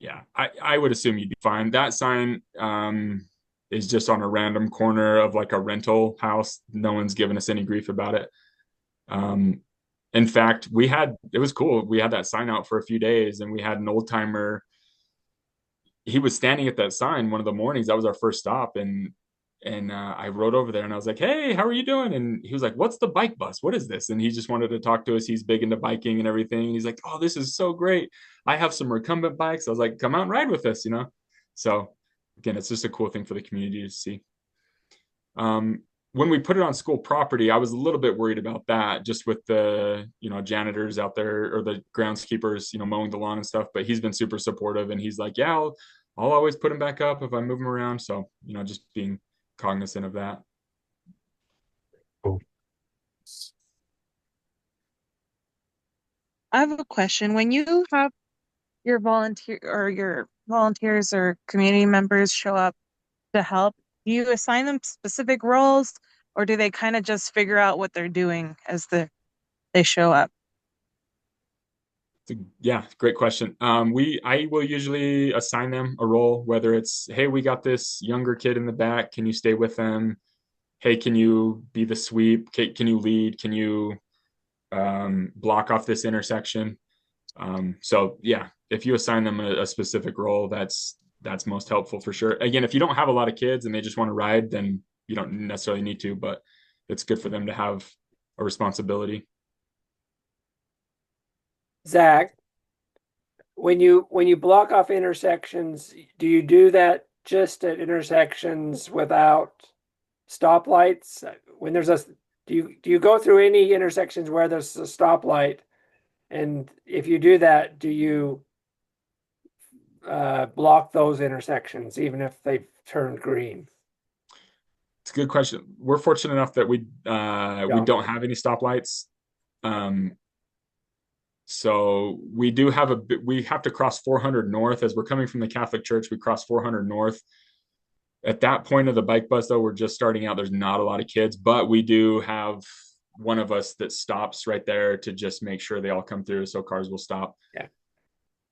Yeah, I would assume you'd be fine. That sign is just on a random corner of like a rental house. No one's given us any grief about it. In fact, it was cool. We had that sign out for a few days, and we had an old timer. He was standing at that sign one of the mornings. That was our first stop, and I rode over there and I was like, "Hey, how are you doing?" And he was like, "What's the bike bus? What is this?" And he just wanted to talk to us. He's big into biking and everything. And he's like, "Oh, this is so great. I have some recumbent bikes." I was like, "Come out and ride with us." So again, it's just a cool thing for the community to see. When we put it on school property, I was a little bit worried about that, just with the janitors out there or the groundskeepers, mowing the lawn and stuff. But he's been super supportive, and he's like, "Yeah, I'll always put him back up if I move him around." So just being cognizant of that. Cool. I have a question. When you have your volunteers or community members show up to help, do you assign them specific roles or do they kind of just figure out what they're doing as they show up? Yeah, great question. I will usually assign them a role, whether it's, "Hey, we got this younger kid in the back. Can you stay with them? Hey, can you be the sweep? Can you lead? Can you block off this intersection?" So yeah, if you assign them a specific role, that's most helpful for sure. Again, if you don't have a lot of kids and they just want to ride, then you don't necessarily need to, but it's good for them to have a responsibility. Zach, when you block off intersections, do you do that just at intersections without stoplights? When there's do you go through any intersections where there's a stoplight? And if you do that, do you block those intersections even if they've turned green? It's a good question. We're fortunate enough that we don't have any stoplights. So we do have we have to cross 400 north as we're coming from the Catholic Church. We cross 400 north. At that point of the bike bus, though, we're just starting out. There's not a lot of kids, but we do have one of us that stops right there to just make sure they all come through, so cars will stop. Yeah.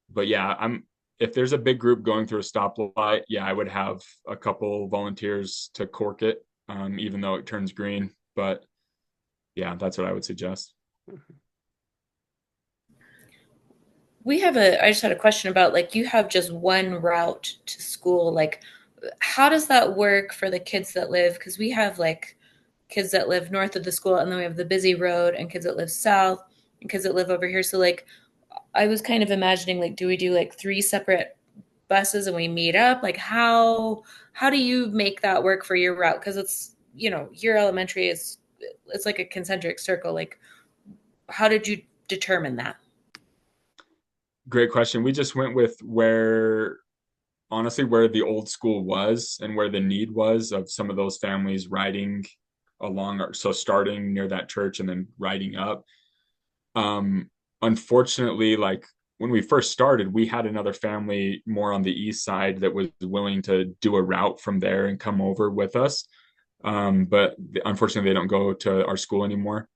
But yeah, if there's a big group going through a stoplight, yeah, I would have a couple volunteers to cork it, even though it turns green. But yeah, that's what I would suggest. I just had a question about, like, you have just one route to school. Like, how does that work for the kids that live? Because we have like kids that live north of the school, and then we have the busy road, and kids that live south, and kids that live over here. So like, I was kind of imagining, like, do we do like three separate buses and we meet up? Like, how do you make that work for your route? Because it's, your elementary it's like a concentric circle. Like, how did you determine that? Great question. We just went with honestly, where the old school was and where the need was of some of those families riding along. So starting near that church and then riding up. Unfortunately, like when we first started, we had another family more on the east side that was willing to do a route from there and come over with us. But unfortunately, they don't go to our school anymore.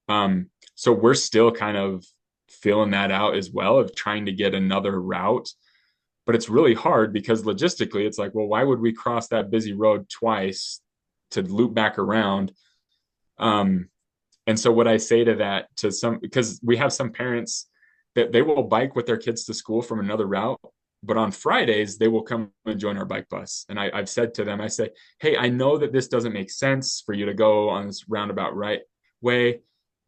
So we're still kind of filling that out as well, of trying to get another route. But it's really hard because logistically, it's like, well, why would we cross that busy road twice to loop back around? And so what I say to that, because we have some parents that they will bike with their kids to school from another route, but on Fridays they will come and join our bike bus. And I've said to them, I say, hey, I know that this doesn't make sense for you to go on this roundabout right way,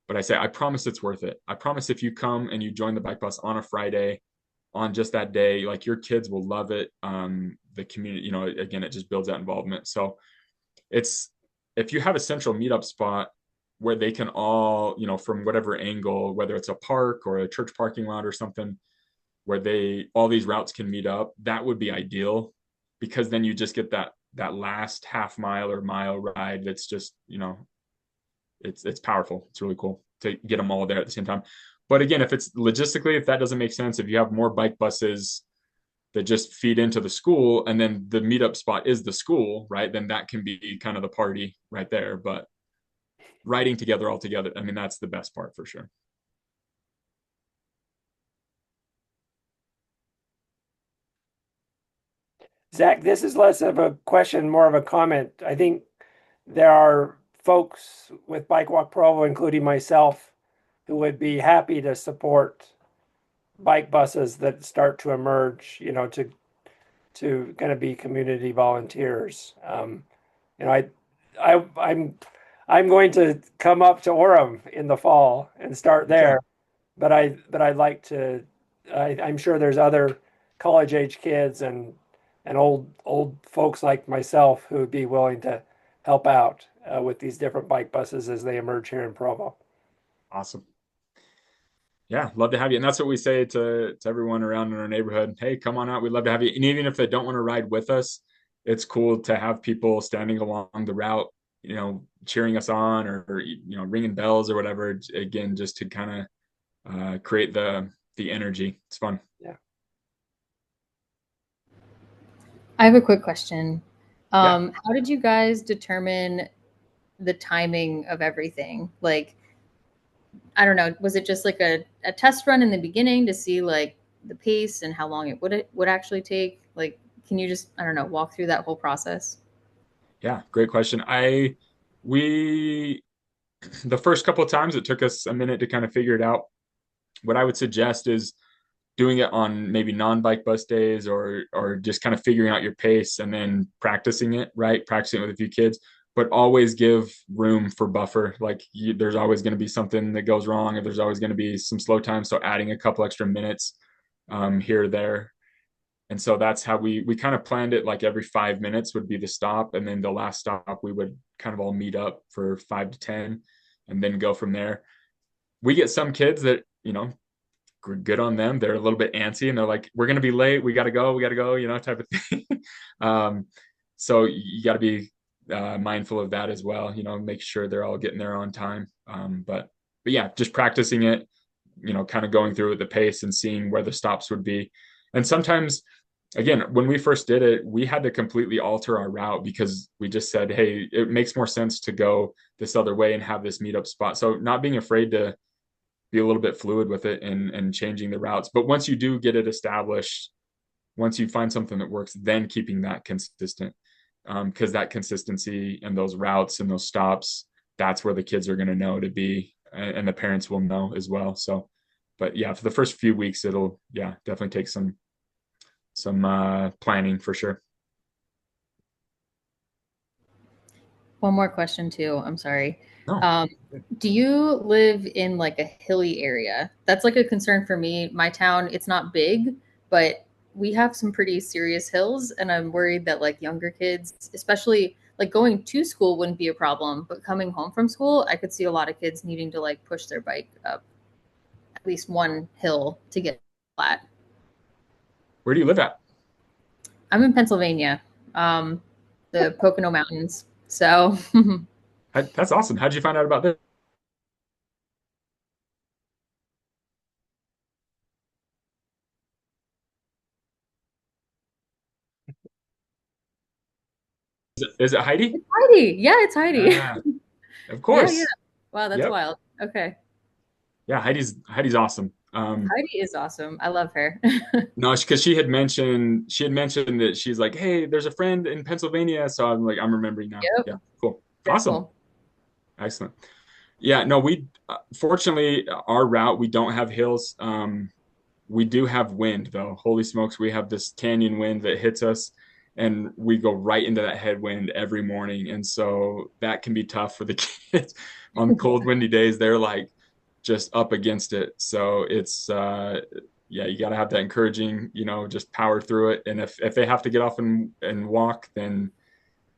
but I say, I promise it's worth it. I promise if you come and you join the bike bus on a Friday, on just that day, like your kids will love it. The community, again, it just builds that involvement. So it's, if you have a central meetup spot where they can all, from whatever angle, whether it's a park or a church parking lot or something, where all these routes can meet up, that would be ideal, because then you just get that last half mile or mile ride. That's just, it's powerful. It's really cool to get them all there at the same time. But again, if it's logistically, if that doesn't make sense, if you have more bike buses that just feed into the school and then the meetup spot is the school, right, then that can be kind of the party right there. But riding together all together, I mean, that's the best part for sure. Zach, this is less of a question, more of a comment. I think there are folks with Bike Walk Provo, including myself, who would be happy to support bike buses that start to emerge, to kind of be community volunteers. I'm going to come up to Orem in the fall and start there, but I'd like to. I'm sure there's other college age kids and old folks like myself who would be willing to help out with these different bike buses as they emerge here in Provo. Awesome. Yeah, love to have you. And that's what we say to everyone around in our neighborhood. Hey, come on out. We'd love to have you. And even if they don't want to ride with us, it's cool to have people standing along the route, cheering us on, or ringing bells or whatever. Again, just to kind of create the energy. It's fun. Yeah. I have a quick question. Yeah. How did you guys determine the timing of everything? Like, I don't know, was it just like a test run in the beginning to see like the pace and how long it would actually take? Like, can you just, I don't know, walk through that whole process? Yeah, great question. The first couple of times it took us a minute to kind of figure it out. What I would suggest is doing it on maybe non-bike bus days, or just kind of figuring out your pace and then practicing it, right? Practicing it with a few kids, but always give room for buffer. Like there's always going to be something that goes wrong, or there's always going to be some slow time. So adding a couple extra minutes here or there. And so that's how we kind of planned it. Like every 5 minutes would be the stop. And then the last stop, we would kind of all meet up for 5 to 10 and then go from there. We get some kids that, good on them. They're a little bit antsy and they're like, we're going to be late. We got to go, type of thing. So you got to be mindful of that as well, make sure they're all getting there on time. But yeah, just practicing it, kind of going through at the pace and seeing where the stops would be. And sometimes, again, when we first did it, we had to completely alter our route because we just said, hey, it makes more sense to go this other way and have this meetup spot. So not being afraid to be a little bit fluid with it and changing the routes. But once you do get it established, once you find something that works, then keeping that consistent, because that consistency and those routes and those stops, that's where the kids are going to know to be, and the parents will know as well. So, but yeah, for the first few weeks, it'll definitely take some planning for sure. One more question too. I'm sorry. No. Do you live in like a hilly area? That's like a concern for me. My town, it's not big, but we have some pretty serious hills, and I'm worried that like younger kids, especially like going to school wouldn't be a problem, but coming home from school, I could see a lot of kids needing to like push their bike up at least one hill to get flat. Where do you live at? I'm in Pennsylvania, the Pocono Mountains. So That's awesome. How'd you find out about this? Is it Heidi? it's Heidi. Yeah, it's Heidi. Yeah, of course. Yeah. Wow, that's Yep. wild. Okay. Yeah, Heidi's awesome. Heidi is awesome. I love her. No, because she had mentioned that she's like, hey, there's a friend in Pennsylvania. So I'm like, I'm remembering now. Yep. Yeah, cool, Very awesome, cool. excellent. Yeah, no, we fortunately our route we don't have hills. We do have wind though. Holy smokes, we have this canyon wind that hits us, and we go right into that headwind every morning, and so that can be tough for the kids on cold, windy days. They're like just up against it. So it's yeah, you got to have that encouraging, just power through it. And if they have to get off and walk, then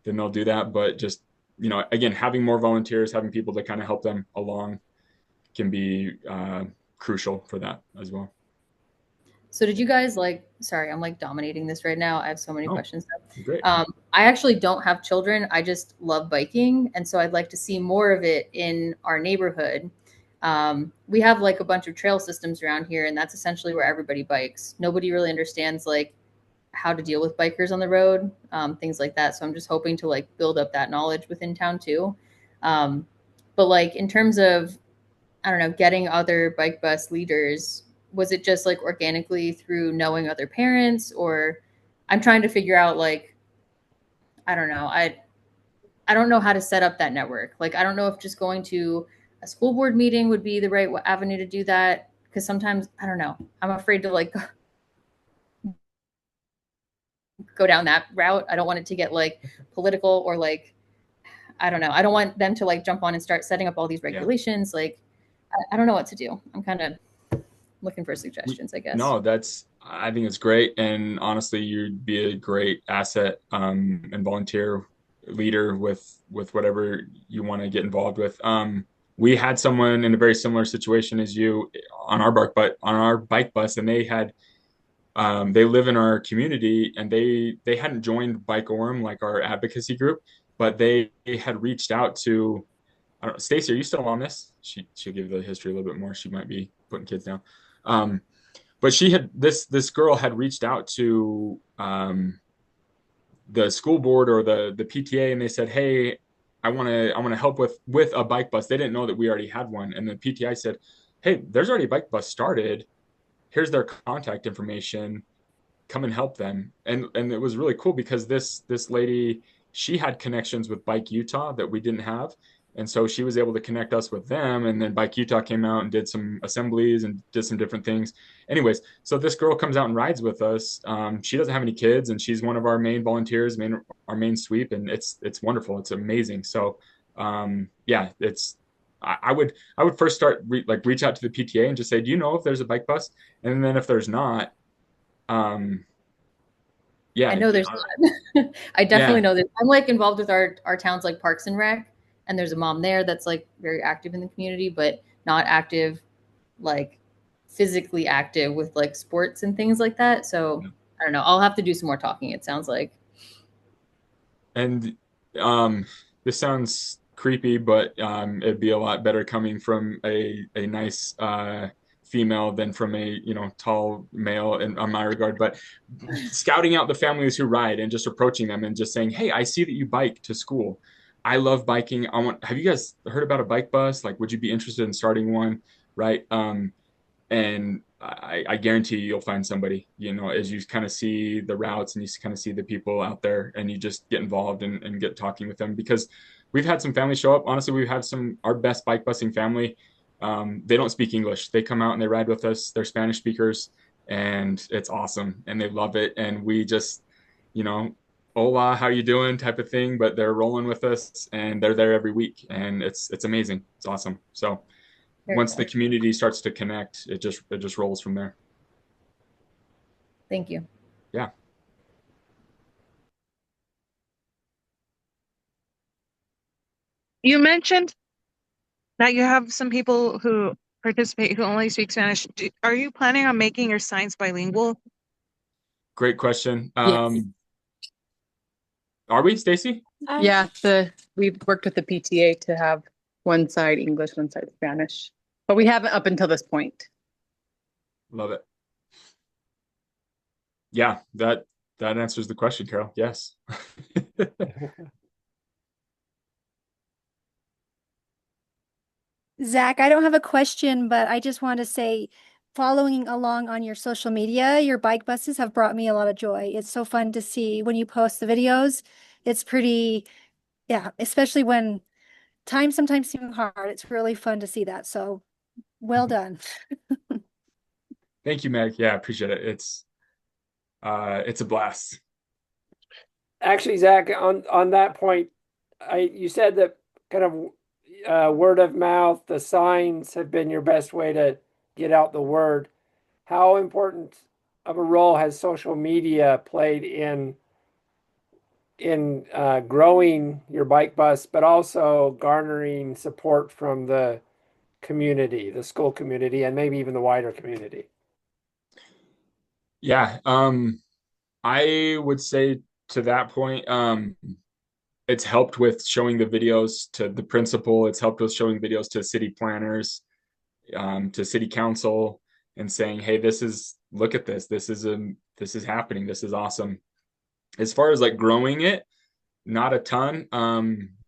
they'll do that. But just again, having more volunteers, having people to kind of help them along can be crucial for that as well. So did you guys like, sorry, I'm like dominating this right now. I have so many questions. Great. I actually don't have children. I just love biking. And so I'd like to see more of it in our neighborhood. We have like a bunch of trail systems around here, and that's essentially where everybody bikes. Nobody really understands like how to deal with bikers on the road, things like that. So I'm just hoping to like build up that knowledge within town too. But like in terms of, I don't know, getting other bike bus leaders, was it just like organically through knowing other parents, or I'm trying to figure out like, I don't know. I don't know how to set up that network. Like, I don't know if just going to a school board meeting would be the right avenue to do that. Cause sometimes, I don't know, I'm afraid to like go down that route. I don't want it to get like political or like, I don't know. I don't want them to like jump on and start setting up all these regulations. Yeah. Like, I don't know what to do. I'm kind of looking for suggestions, I guess. No, I think it's great. And honestly, you'd be a great asset and volunteer leader with whatever you want to get involved with. We had someone in a very similar situation as you on our bike bus, and they live in our community, and they hadn't joined Bike Orem, like our advocacy group, but they had reached out to, I don't know, Stacy, are you still on this? She'll give the history a little bit more. She might be putting kids down. But this girl had reached out to the school board or the PTA, and they said, hey, I want to help with a bike bus. They didn't know that we already had one. And the PTA said, hey, there's already a bike bus started. Here's their contact information. Come and help them. And it was really cool because this lady, she had connections with Bike Utah that we didn't have. And so she was able to connect us with them. And then Bike Utah came out and did some assemblies and did some different things. Anyways, so this girl comes out and rides with us. She doesn't have any kids, and she's one of our main volunteers, our main sweep. And it's wonderful. It's amazing. So yeah, I would first start reach out to the PTA and just say, do you know if there's a bike bus? And then if there's not, yeah, I know there's not. I definitely know that. I'm like involved with our towns like Parks and Rec, and there's a mom there that's like very active in the community, but not active, like physically active with like sports and things like that. So I don't know. I'll have to do some more talking, it sounds like. And this sounds creepy, but it'd be a lot better coming from a nice female than from a tall male in on my regard. But scouting out the families who ride and just approaching them and just saying, hey, I see that you bike to school. I love biking. Have you guys heard about a bike bus? Like, would you be interested in starting one? Right. And I guarantee you'll find somebody, as you kind of see the routes and you kind of see the people out there and you just get involved and get talking with them, because we've had some families show up. Honestly, we've had our best bike busing family. They don't speak English. They come out and they ride with us. They're Spanish speakers and it's awesome and they love it. And we just, hola, how you doing type of thing, but they're rolling with us and they're there every week and it's amazing. It's awesome. So once the community starts to connect, it just rolls from there. Thank you. Yeah. You mentioned that you have some people who participate who only speak Spanish. Are you planning on making your signs bilingual? Great question. Yes. Are we, Stacy? Yeah, we've worked with the PTA to have one side English, one side Spanish, but we haven't up until this point. Love it. Yeah, that answers the question, Carol. Yes. Zach, I don't have a question, but I just want to say, following along on your social media, your bike buses have brought me a lot of joy. It's so fun to see when you post the videos. It's pretty, yeah, especially when times sometimes seem hard. It's really fun to see that. So well done. Thank you, Meg. Yeah, I appreciate it. It's a blast. Actually, Zach, on that point, you said that kind of word of mouth, the signs have been your best way to get out the word. How important of a role has social media played in growing your bike bus, but also garnering support from the community, the school community, and maybe even the wider community? Yeah, I would say to that point, it's helped with showing the videos to the principal. It's helped with showing videos to city planners, to city council, and saying, "Hey, look at this. This is happening. This is awesome." As far as like growing it, not a ton,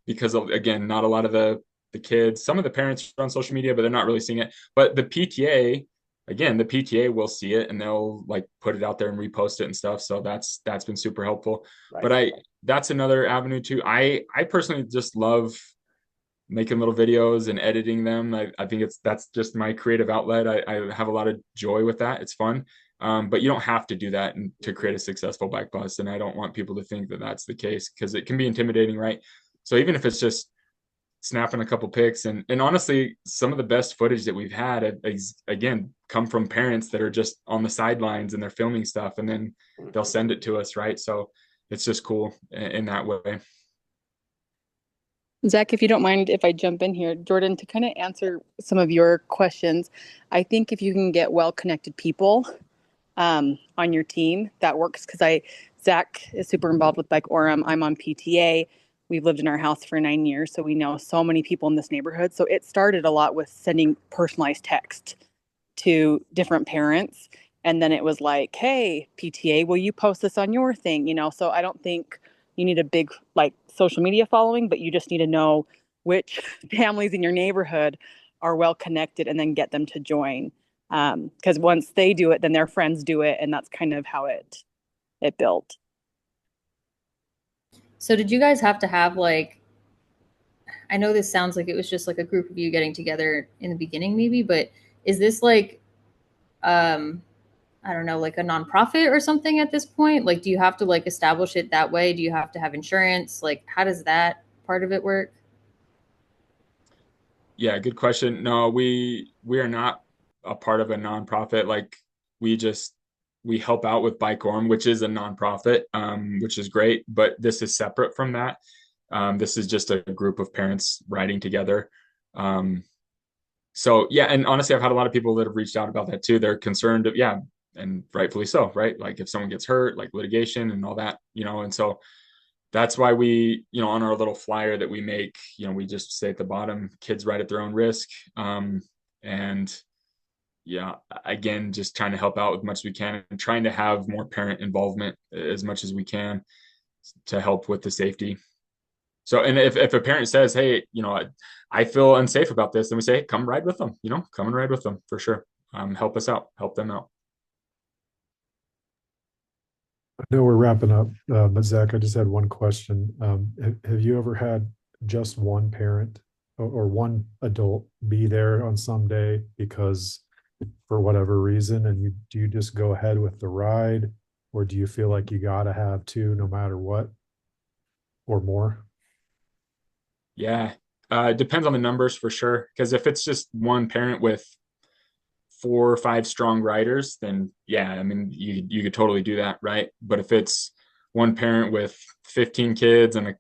because again, not a lot of the kids. Some of the parents are on social media, but they're not really seeing it. But the PTA, again, the PTA will see it and they'll like put it out there and repost it and stuff. So that's been super helpful. Right. But that's another avenue too. I personally just love making little videos and editing them. I think that's just my creative outlet. I have a lot of joy with that. It's fun. But you don't have to do that to create a successful bike bus. And I don't want people to think that that's the case because it can be intimidating, right? So even if it's just snapping a couple pics and honestly, some of the best footage that we've had again come from parents that are just on the sidelines and they're filming stuff and then they'll send it to us, right? So it's just cool in that way. Zach, if you don't mind if I jump in here, Jordan, to kind of answer some of your questions, I think if you can get well-connected people on your team, that works. Because Zach is super involved with Bike Orem. I'm on PTA. We've lived in our house for 9 years, so we know so many people in this neighborhood. So it started a lot with sending personalized text to different parents. And then it was like, hey, PTA, will you post this on your thing? So I don't think you need a big like social media following, but you just need to know which families in your neighborhood are well connected and then get them to join. Because once they do it, then their friends do it. And that's kind of how it built. So did you guys have to have like, I know this sounds like it was just like a group of you getting together in the beginning maybe, but is this like, I don't know, like a nonprofit or something at this point? Like, do you have to like establish it that way? Do you have to have insurance? Like, how does that part of it work? Yeah, good question. No, we are not a part of a nonprofit. Like we help out with Bike Orem, which is a nonprofit, which is great, but this is separate from that. This is just a group of parents riding together. So yeah, and honestly, I've had a lot of people that have reached out about that too. They're concerned, yeah, and rightfully so, right? Like if someone gets hurt, like litigation and all that, and so that's why we, on our little flyer that we make, we just say at the bottom, kids ride at their own risk. And yeah, again, just trying to help out as much as we can and trying to have more parent involvement as much as we can to help with the safety. So, and if a parent says, hey, I feel unsafe about this, then we say, hey, come ride with them, come and ride with them for sure. Help us out, help them out. I know we're wrapping up, but Zach, I just had one question. Have you ever had just one parent or one adult be there on some day because for whatever reason, and do you just go ahead with the ride, or do you feel like you gotta have two no matter what, or more? Yeah, it depends on the numbers for sure. Because if it's just one parent with 4 or 5 strong riders, then yeah, I mean, you could totally do that, right? But if it's one parent with 15 kids and a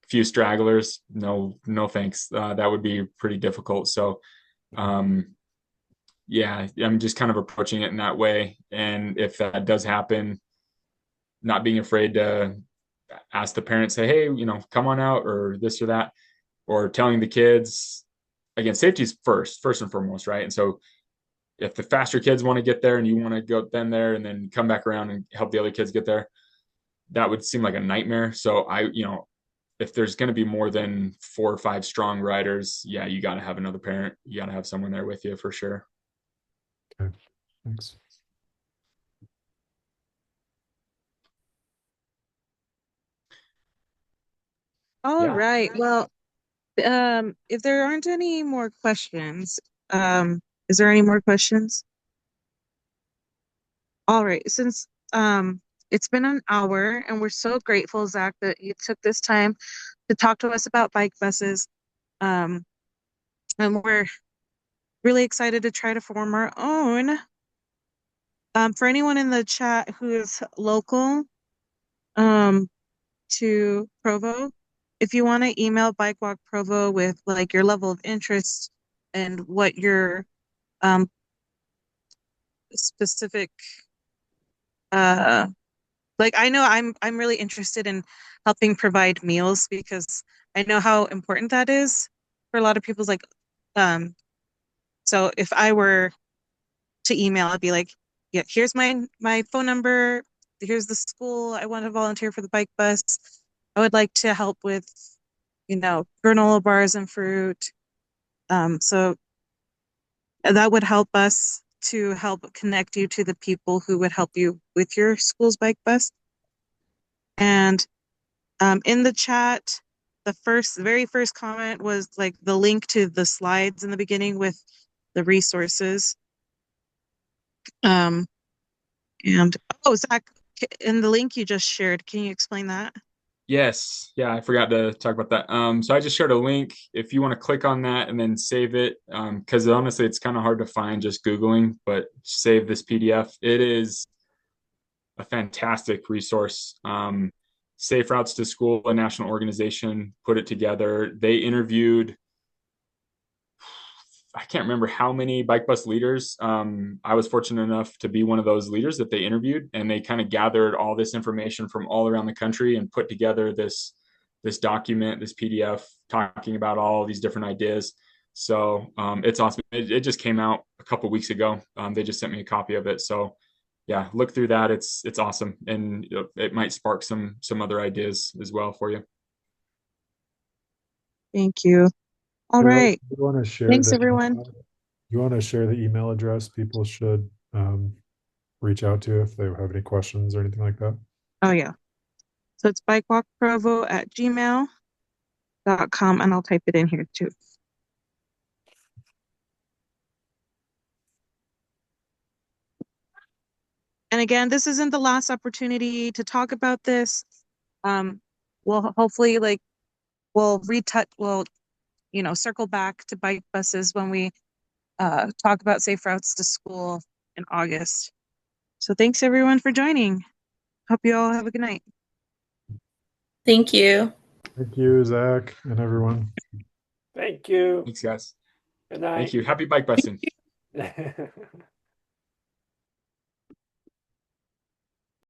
few stragglers, no thanks. That would be pretty difficult. So, yeah, I'm just kind of approaching it in that way. And if that does happen, not being afraid to ask the parents, say, hey, come on out, or this or that, or telling the kids, again, safety is first and foremost, right? And so if the faster kids want to get there and you want to go then there and then come back around and help the other kids get there, that would seem like a nightmare. So if there's going to be more than 4 or 5 strong riders, yeah, you got to have another parent. You got to have someone there with you for sure. Okay, thanks. All Yeah. right. Well, if there aren't any more questions, is there any more questions? All right. Since it's been an hour and we're so grateful, Zach, that you took this time to talk to us about bike buses. Um, and we're really excited to try to form our own. For anyone in the chat who is local, to Provo, if you want to email Bike Walk Provo with like your level of interest and what your um specific like I know I'm really interested in helping provide meals because I know how important that is for a lot of people's like so if I were to email, I'd be like, yeah, here's my phone number, here's the school, I want to volunteer for the bike bus. I would like to help with, granola bars and fruit. So that would help us to help connect you to the people who would help you with your school's bike bus. And in the chat, very first comment was like the link to the slides in the beginning with the resources. And Zach, in the link you just shared, can you explain that? Yes. Yeah, I forgot to talk about that. So I just shared a link. If you want to click on that and then save it, because honestly, it's kind of hard to find just Googling, but save this PDF. It is a fantastic resource. Safe Routes to School, a national organization, put it together. They interviewed, I can't remember how many bike bus leaders. I was fortunate enough to be one of those leaders that they interviewed, and they kind of gathered all this information from all around the country and put together this document, this PDF, talking about all these different ideas. So it's awesome. It just came out a couple weeks ago. They just sent me a copy of it. So yeah, look through that. It's awesome, and it might spark some other ideas as well for you. Thank you. All Cheryl, right. you want to share Thanks, everyone. You want to share the email address people should reach out to if they have any questions or anything like that? Oh, yeah. So it's bikewalkprovo@gmail.com, and I'll type it in here too. And again, this isn't the last opportunity to talk about this. We'll hopefully we'll circle back to bike buses when we talk about safe routes to school in August. So thanks everyone for joining. Hope you all have a good night. Thank you. Thank you, Zach, and everyone. Thank you. Thanks, guys. Good night. Thank you. Happy bike busing.